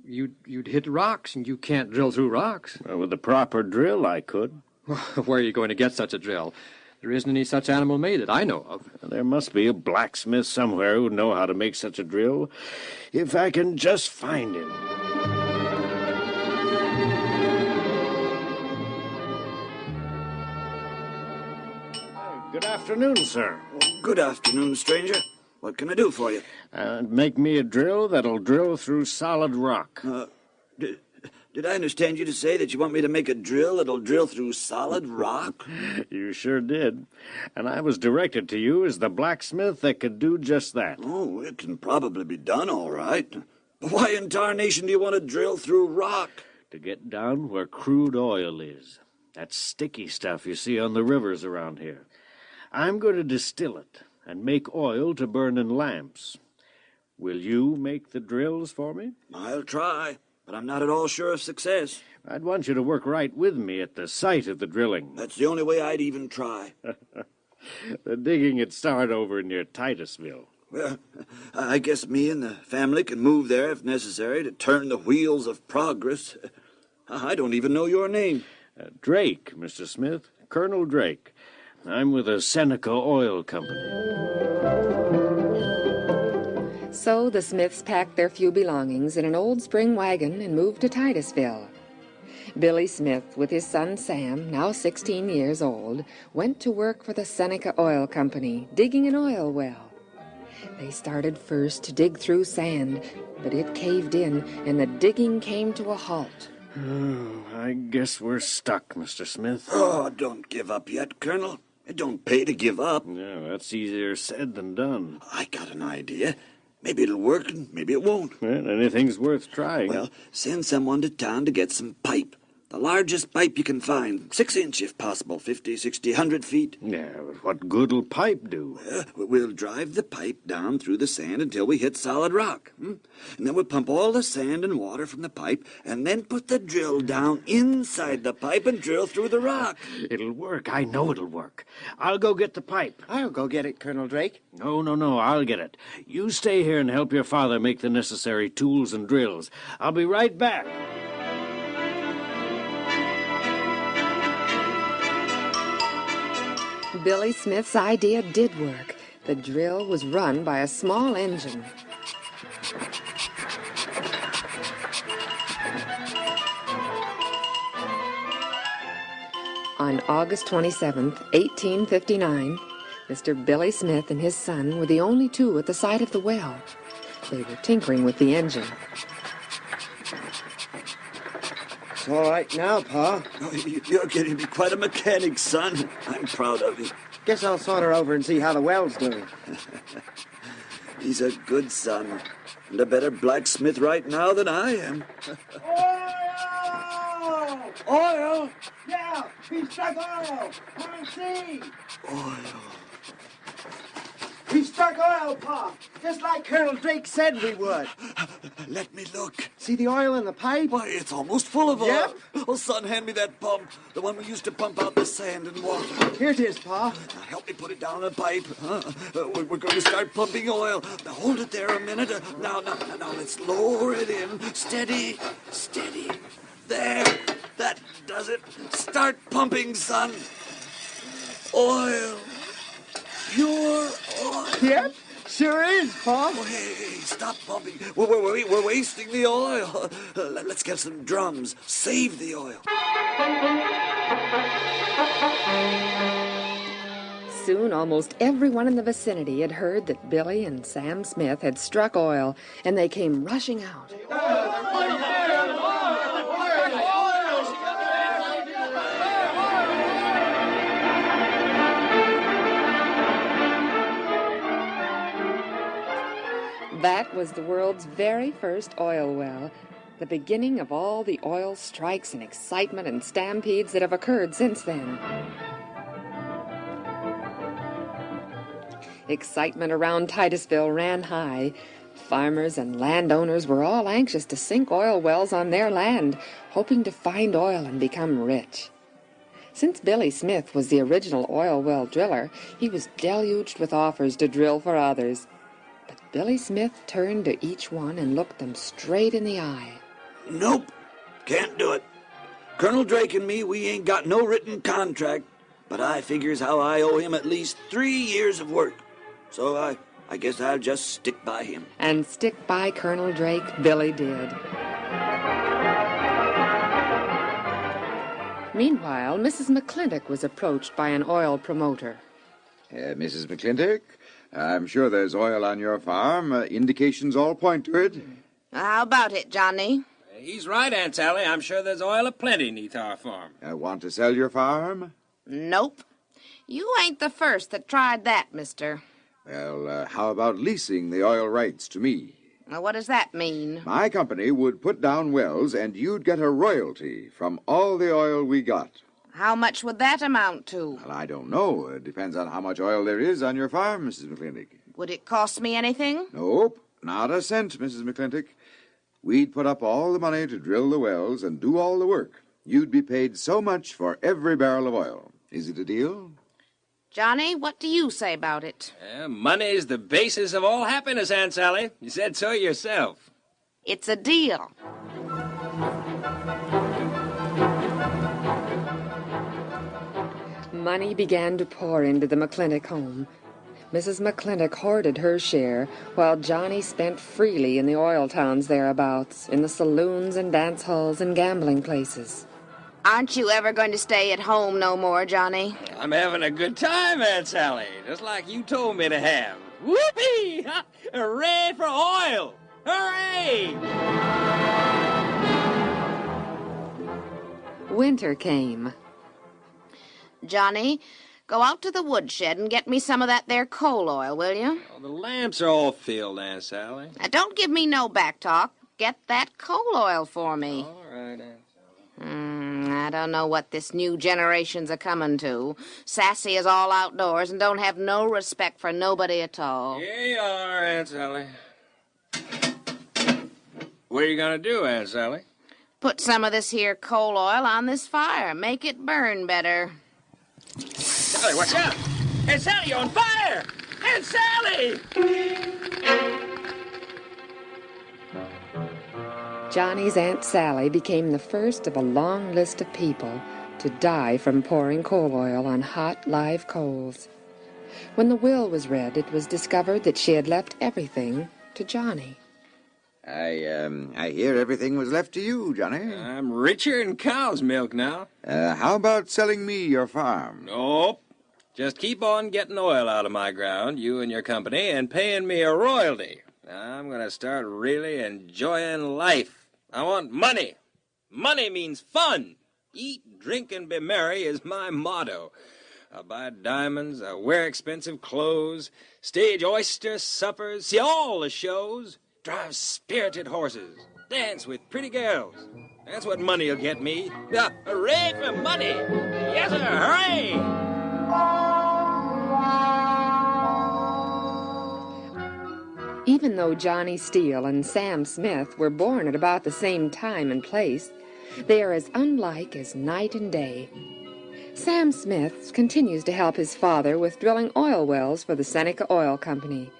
you'd hit rocks, and you can't drill through rocks. Well, with a proper drill, I could. Where are you going to get such a drill? There isn't any such animal made that I know of. There must be a blacksmith somewhere who'd know how to make such a drill. If I can just find him. Good afternoon, sir. Good afternoon, stranger. What can I do for you? Make me a drill that'll drill through solid rock. Did I understand you to say that you want me to make a drill that'll drill through solid rock? You sure did. And I was directed to you as the blacksmith that could do just that. Oh, it can probably be done all right. But why in tarnation do you want to drill through rock? To get down where crude oil is. That sticky stuff you see on the rivers around here. I'm going to distill it and make oil to burn in lamps. Will you make the drills for me? I'll try. But I'm not at all sure of success. I'd want you to work right with me at the site of the drilling. That's the only way I'd even try. The digging would start over near Titusville. Well, I guess me and the family can move there if necessary to turn the wheels of progress. I don't even know your name. Drake, Mr. Smith. Colonel Drake. I'm with the Seneca Oil Company. So the Smiths packed their few belongings in an old spring wagon and moved to Titusville. Billy Smith, with his son Sam, now 16 years old, went to work for the Seneca Oil Company, digging an oil well. They started first to dig through sand, but it caved in, and the digging came to a halt. I guess we're stuck, Mr. Smith. Oh, don't give up yet, Colonel. It don't pay to give up. Yeah, that's easier said than done. I got an idea. Maybe it'll work and maybe it won't. Well, anything's worth trying. Well, send someone to town to get some pipe. The largest pipe you can find. 6 inch if possible. 50, 60, 100 feet. Yeah, but what good'll pipe do? We'll drive the pipe down through the sand until we hit solid rock. And then we'll pump all the sand and water from the pipe and then put the drill down inside the pipe and drill through the rock. It'll work. I know it'll work. I'll go get the pipe. I'll go get it, Colonel Drake. No, I'll get it. You stay here and help your father make the necessary tools and drills. I'll be right back. Billy Smith's idea did work. The drill was run by a small engine. On August 27th, 1859, Mr. Billy Smith and his son were the only two at the site of the well. They were tinkering with the engine. It's all right now, Pa. Oh, you're getting to be quite a mechanic, son. I'm proud of you. Guess I'll saunter over and see how the well's doing. He's a good son, and a better blacksmith right now than I am. Oil? Yeah, he struck oil. Come and see. Oil. We struck oil, Pa, just like Colonel Drake said we would. Let me look. See the oil in the pipe? Why, it's almost full of oil. Yep. Oh, son, hand me that pump. The one we used to pump out the sand and water. Here it is, Pa. Now, help me put it down in the pipe. We're going to start pumping oil. Now, hold it there a minute. Now, let's lower it in. Steady, steady. There. That does it. Start pumping, son. Oil. Pure oil. Yep, sure is, Pa. Oh, hey, stop pumping. We're wasting the oil. Let's get some drums. Save the oil. Soon, almost everyone in the vicinity had heard that Billy and Sam Smith had struck oil, and they came rushing out. That was the world's very first oil well, the beginning of all the oil strikes and excitement and stampedes that have occurred since then. Excitement around Titusville ran high. Farmers and landowners were all anxious to sink oil wells on their land, hoping to find oil and become rich. Since Billy Smith was the original oil well driller, he was deluged with offers to drill for others. But Billy Smith turned to each one and looked them straight in the eye. Nope. Can't do it. Colonel Drake and me, we ain't got no written contract, but I figures how I owe him at least 3 years of work. So I guess I'll just stick by him. And stick by Colonel Drake, Billy did. Meanwhile, Mrs. McClintock was approached by an oil promoter. Mrs. McClintock, I'm sure there's oil on your farm. Indications all point to it. How about it, Johnny? He's right, Aunt Sally. I'm sure there's oil aplenty neath our farm. Want to sell your farm? Nope. You ain't the first that tried that, mister. Well, how about leasing the oil rights to me? Now, what does that mean? My company would put down wells, and you'd get a royalty from all the oil we got. How much would that amount to? Well, I don't know. It depends on how much oil there is on your farm, Mrs. McClintock. Would it cost me anything? Nope, not a cent, Mrs. McClintock. We'd put up all the money to drill the wells and do all the work. You'd be paid so much for every barrel of oil. Is it a deal? Johnny, what do you say about it? Money's the basis of all happiness, Aunt Sally. You said so yourself. It's a deal. Money began to pour into the McClintock home. Mrs. McClintock hoarded her share, while Johnny spent freely in the oil towns thereabouts, in the saloons and dance halls and gambling places. Aren't you ever going to stay at home no more, Johnny? I'm having a good time, Aunt Sally, just like you told me to have. Whoopee! Hooray for oil! Hooray! Winter came. Johnny, go out to the woodshed and get me some of that there coal oil, will you? Oh, the lamps are all filled, Aunt Sally. Now, don't give me no back talk. Get that coal oil for me. All right, Aunt Sally. I don't know what this new generation's a-coming to. Sassy as all outdoors and don't have no respect for nobody at all. Here you are, Aunt Sally. What are you going to do, Aunt Sally? Put some of this here coal oil on this fire. Make it burn better. Sally, watch out! Aunt Sally, you're on fire! Aunt Sally! Johnny's Aunt Sally became the first of a long list of people to die from pouring coal oil on hot, live coals. When the will was read, it was discovered that she had left everything to Johnny. I hear everything was left to you, Johnny. I'm richer than cow's milk now. How about selling me your farm? Nope. Just keep on getting oil out of my ground, you and your company, and paying me a royalty. I'm going to start really enjoying life. I want money. Money means fun. Eat, drink, and be merry is my motto. I buy diamonds, I wear expensive clothes, stage oyster suppers, see all the shows, drive spirited horses, dance with pretty girls. That's what money'll get me. Hooray for money! Yes, sir, hooray! Even though Johnny Steele and Sam Smith were born at about the same time and place, they are as unlike as night and day. Sam Smith continues to help his father with drilling oil wells for the Seneca Oil Company,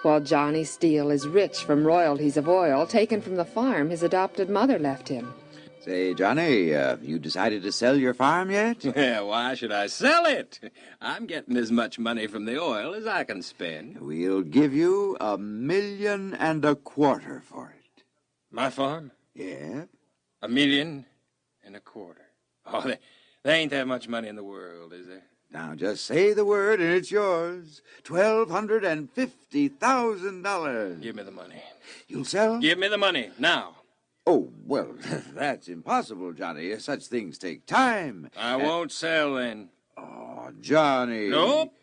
while Johnny Steele is rich from royalties of oil taken from the farm his adopted mother left him. Say, Johnny, you decided to sell your farm yet? Yeah, why should I sell it? I'm getting as much money from the oil as I can spend. We'll give you $1.25 million for it. My farm? Yeah. $1.25 million? Oh, there ain't that much money in the world, is there? Now just say the word and it's yours. $1,250,000. Give me the money. You'll sell? Give me the money, now. Oh, well, that's impossible, Johnny. Such things take time. I won't sell, then. Oh, Johnny. Nope.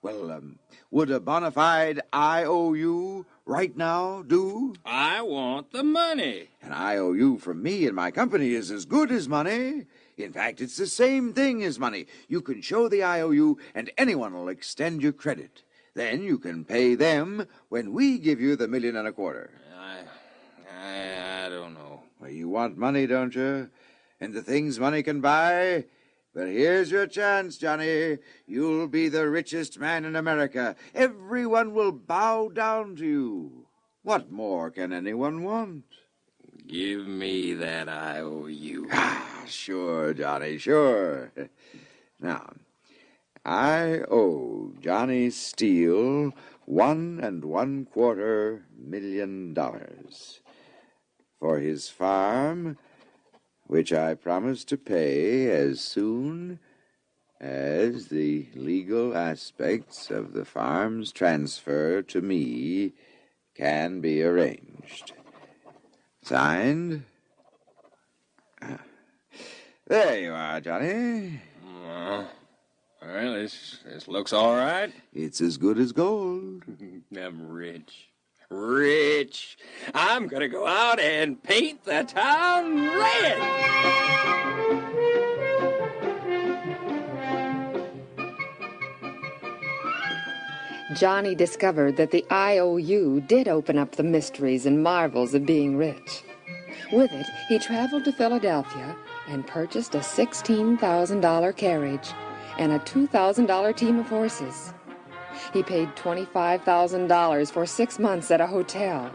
Well, would a bona fide IOU right now do? I want the money. An IOU from me and my company is as good as money. In fact, it's the same thing as money. You can show the IOU, and anyone will extend you credit. Then you can pay them when we give you the $1.25 million. I don't know. Well, you want money, don't you? And the things money can buy? Well, here's your chance, Johnny. You'll be the richest man in America. Everyone will bow down to you. What more can anyone want? Give me that IOU. Sure, Johnny, sure. Now, I owe Johnny Steele $1.25 million for his farm, which I promise to pay as soon as the legal aspects of the farm's transfer to me can be arranged. Signed? There you are, Johnny. Well, this looks all right. It's as good as gold. I'm rich. Rich. I'm going to go out and paint the town red. Johnny discovered that the IOU did open up the mysteries and marvels of being rich. With it, he traveled to Philadelphia and purchased a $16,000 carriage and a $2,000 team of horses. He paid $25,000 for 6 months at a hotel.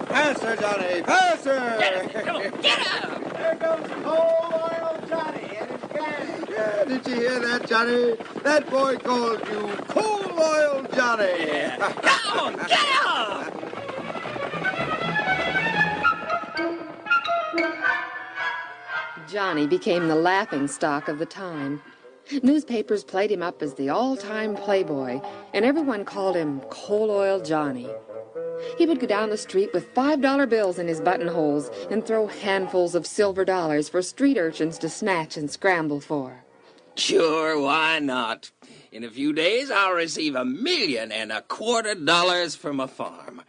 Faster, Johnny, faster! Get up! There goes Coal Oil Johnny and his gang. Yeah, did you hear that, Johnny? That boy called you Coal Oil Johnny. Yeah. Come on, get up! Johnny became the laughingstock of the time. Newspapers played him up as the all-time playboy, and everyone called him Coal Oil Johnny. He would go down the street with $5 bills in his buttonholes and throw handfuls of silver dollars for street urchins to snatch and scramble for. Sure, why not? In a few days, I'll receive $1.25 million from a farm.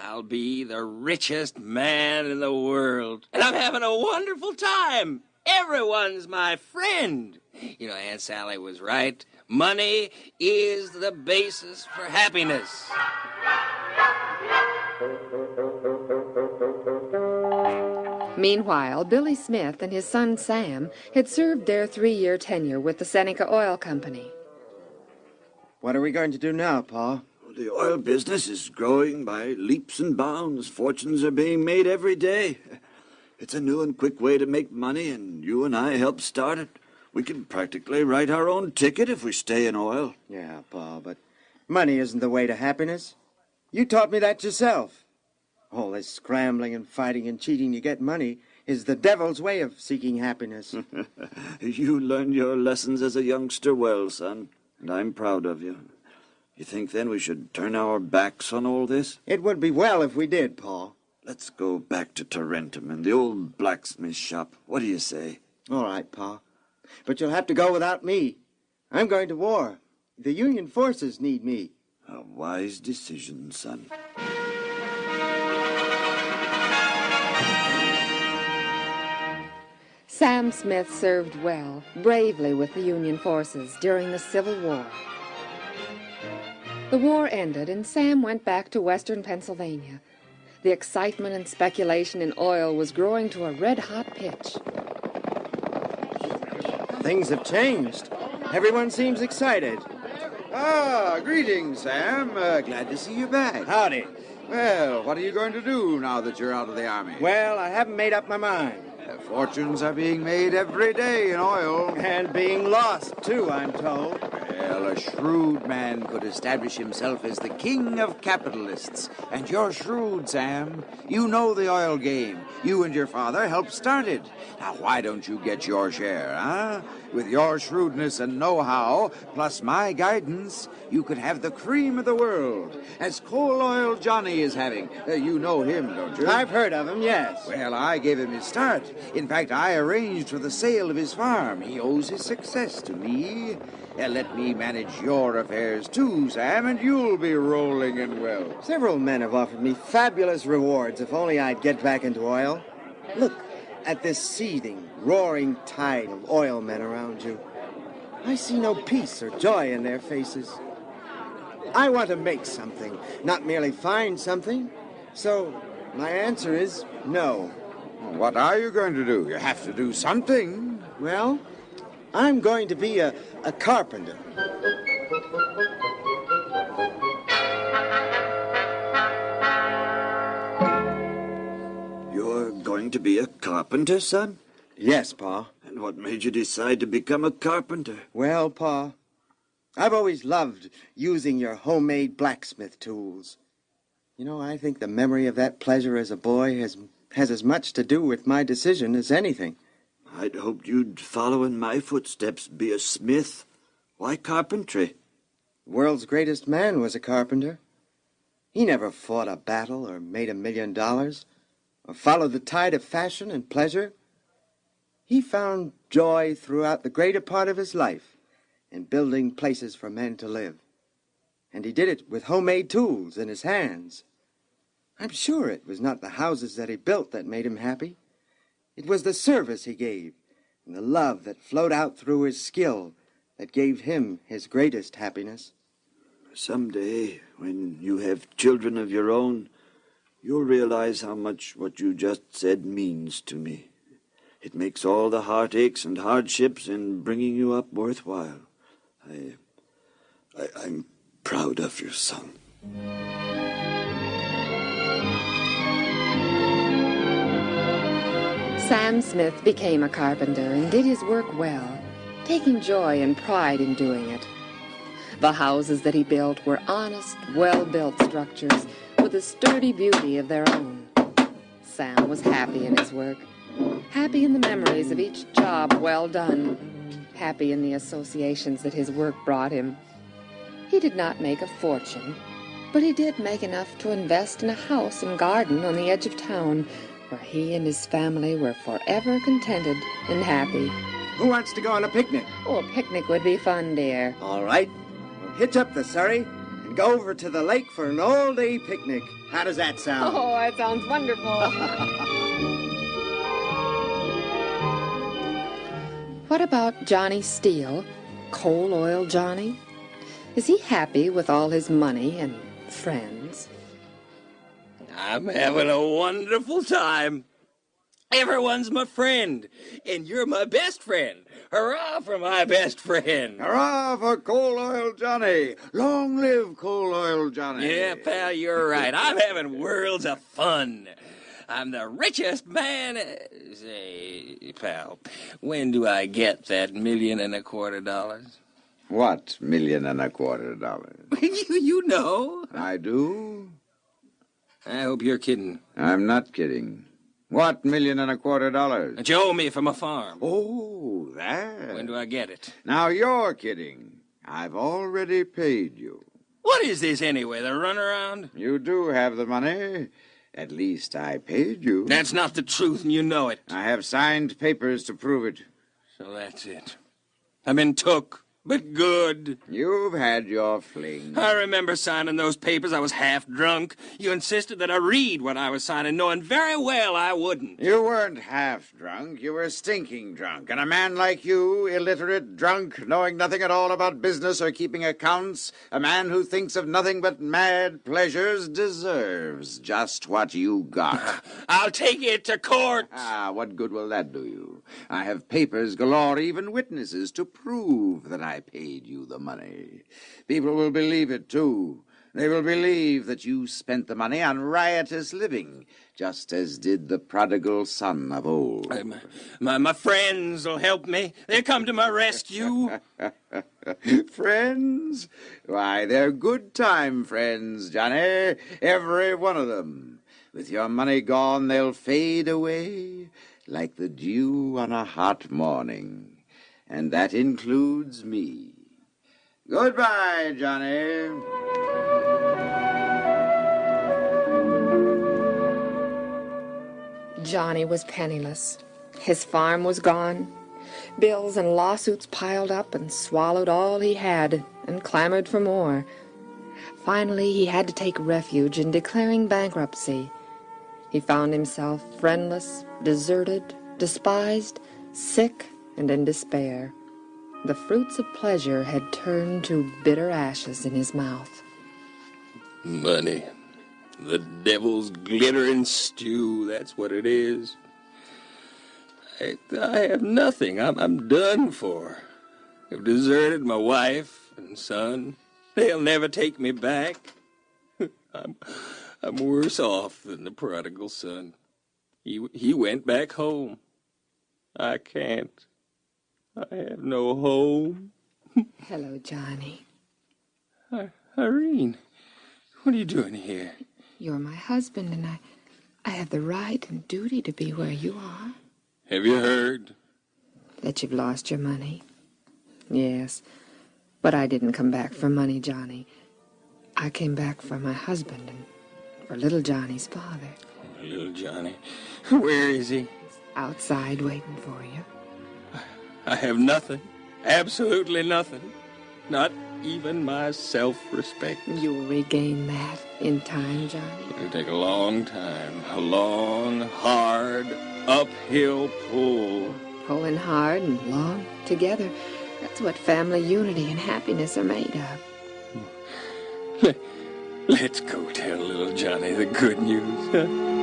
I'll be the richest man in the world. And I'm having a wonderful time. Everyone's my friend. You know, Aunt Sally was right. Money is the basis for happiness. Meanwhile, Billy Smith and his son Sam had served their 3-year tenure with the Seneca Oil Company. What are we going to do now, Pa? The oil business is growing by leaps and bounds. Fortunes are being made every day. It's a new and quick way to make money, and you and I helped start it. We can practically write our own ticket if we stay in oil. Yeah, Pa, but money isn't the way to happiness. You taught me that yourself. All this scrambling and fighting and cheating to get money is the devil's way of seeking happiness. You learned your lessons as a youngster well, son, and I'm proud of you. You think then we should turn our backs on all this? It would be well if we did, Pa. Let's go back to Tarentum and the old blacksmith shop. What do you say? All right, Pa. But you'll have to go without me. I'm going to war. The Union forces need me. A wise decision, son. Sam Smith served well, bravely with the Union forces during the Civil War. The war ended, and Sam went back to western Pennsylvania. The excitement and speculation in oil was growing to a red-hot pitch. Things have changed. Everyone seems excited. Ah, greetings, Sam. Glad to see you back. Howdy. Well, what are you going to do now that you're out of the Army? Well, I haven't made up my mind. Fortunes are being made every day in oil. And being lost, too, I'm told. Well, a shrewd man could establish himself as the king of capitalists. And you're shrewd, Sam. You know the oil game. You and your father helped start it. Now, why don't you get your share, huh? With your shrewdness and know-how, plus my guidance, you could have the cream of the world, as Coal Oil Johnny is having. You know him, don't you? I've heard of him, yes. Well, I gave him his start. In fact, I arranged for the sale of his farm. He owes his success to me. Let me manage your affairs, too, Sam, and you'll be rolling in wealth. Several men have offered me fabulous rewards if only I'd get back into oil. Look at this seething, roaring tide of oil men around you. I see no peace or joy in their faces. I want to make something, not merely find something. So my answer is no. What are you going to do? You have to do something. Well, I'm going to be a carpenter. You're going to be a carpenter, son? Yes, Pa. And what made you decide to become a carpenter? Well, Pa, I've always loved using your homemade blacksmith tools. You know, I think the memory of that pleasure as a boy has as much to do with my decision as anything. I'd hoped you'd follow in my footsteps, be a smith. Why carpentry? The world's greatest man was a carpenter. He never fought a battle or made $1 million or followed the tide of fashion and pleasure. He found joy throughout the greater part of his life in building places for men to live. And he did it with homemade tools in his hands. I'm sure it was not the houses that he built that made him happy. It was the service he gave and the love that flowed out through his skill that gave him his greatest happiness. Someday, when you have children of your own, you'll realize how much what you just said means to me. It makes all the heartaches and hardships in bringing you up worthwhile. I'm proud of you, son. Sam Smith became a carpenter and did his work well, taking joy and pride in doing it. The houses that he built were honest, well-built structures with a sturdy beauty of their own. Sam was happy in his work, happy in the memories of each job well done, happy in the associations that his work brought him. He did not make a fortune, but he did make enough to invest in a house and garden on the edge of town, where he and his family were forever contented and happy. Who wants to go on a picnic? Oh, a picnic would be fun, dear. All right. We'll hitch up the surrey and go over to the lake for an all-day picnic. How does that sound? Oh, that sounds wonderful. What about Johnny Steele, Coal Oil Johnny? Is he happy with all his money and friends? I'm having a wonderful time. Everyone's my friend, and you're my best friend. Hurrah for my best friend. Hurrah for Coal Oil Johnny. Long live Coal Oil Johnny. Yeah, pal, you're right. I'm having worlds of fun. I'm the richest man. Say, pal, when do I get that $1.25 million? What $1.25 million? You know. I do? I hope you're kidding. I'm not kidding. What $1.25 million? That you owe me for my farm. Oh, that. When do I get it? Now you're kidding. I've already paid you. What is this anyway, the runaround? You do have the money. At least I paid you. That's not the truth, and you know it. I have signed papers to prove it. So that's it. I've been took. but good. You've had your fling. I remember signing those papers. I was half drunk. You insisted that I read what I was signing, knowing very well I wouldn't. You weren't half drunk. You were stinking drunk. And a man like you, illiterate, drunk, knowing nothing at all about business or keeping accounts, a man who thinks of nothing but mad pleasures, deserves just what you got. I'll take it to court. Ah, what good will that do you? I have papers galore, even witnesses, to prove that I paid you the money. People will believe it, too. They will believe that you spent the money on riotous living, just as did the prodigal son of old. My friends will help me. They'll come to my rescue. Friends? Why, they're good-time friends, Johnny. Every one of them. With your money gone, they'll fade away like the dew on a hot morning. And that includes me. Goodbye, Johnny. Johnny was penniless. His farm was gone. Bills and lawsuits piled up and swallowed all he had and clamored for more. Finally, he had to take refuge in declaring bankruptcy. He found himself friendless, deserted, despised, sick, and in despair. The fruits of pleasure had turned to bitter ashes in his mouth. Money. The devil's glittering stew, that's what it is. I have nothing. I'm done for. I've deserted my wife and son. They'll never take me back. I'm worse off than the prodigal son. He went back home. I can't. I have no home. Hello, Johnny. Irene, what are you doing here? You're my husband, and I have the right and duty to be where you are. Have you heard? That you've lost your money? Yes, but I didn't come back for money, Johnny. I came back for my husband and for little Johnny's father. Oh, little Johnny. Where is he? He's outside waiting for you. I have nothing. Absolutely nothing. Not even my self-respect. You'll regain that in time, Johnny. It'll take a long time. A long, hard, uphill pull. Pulling hard and long together. That's what family unity and happiness are made of. Let's go tell little Johnny the good news.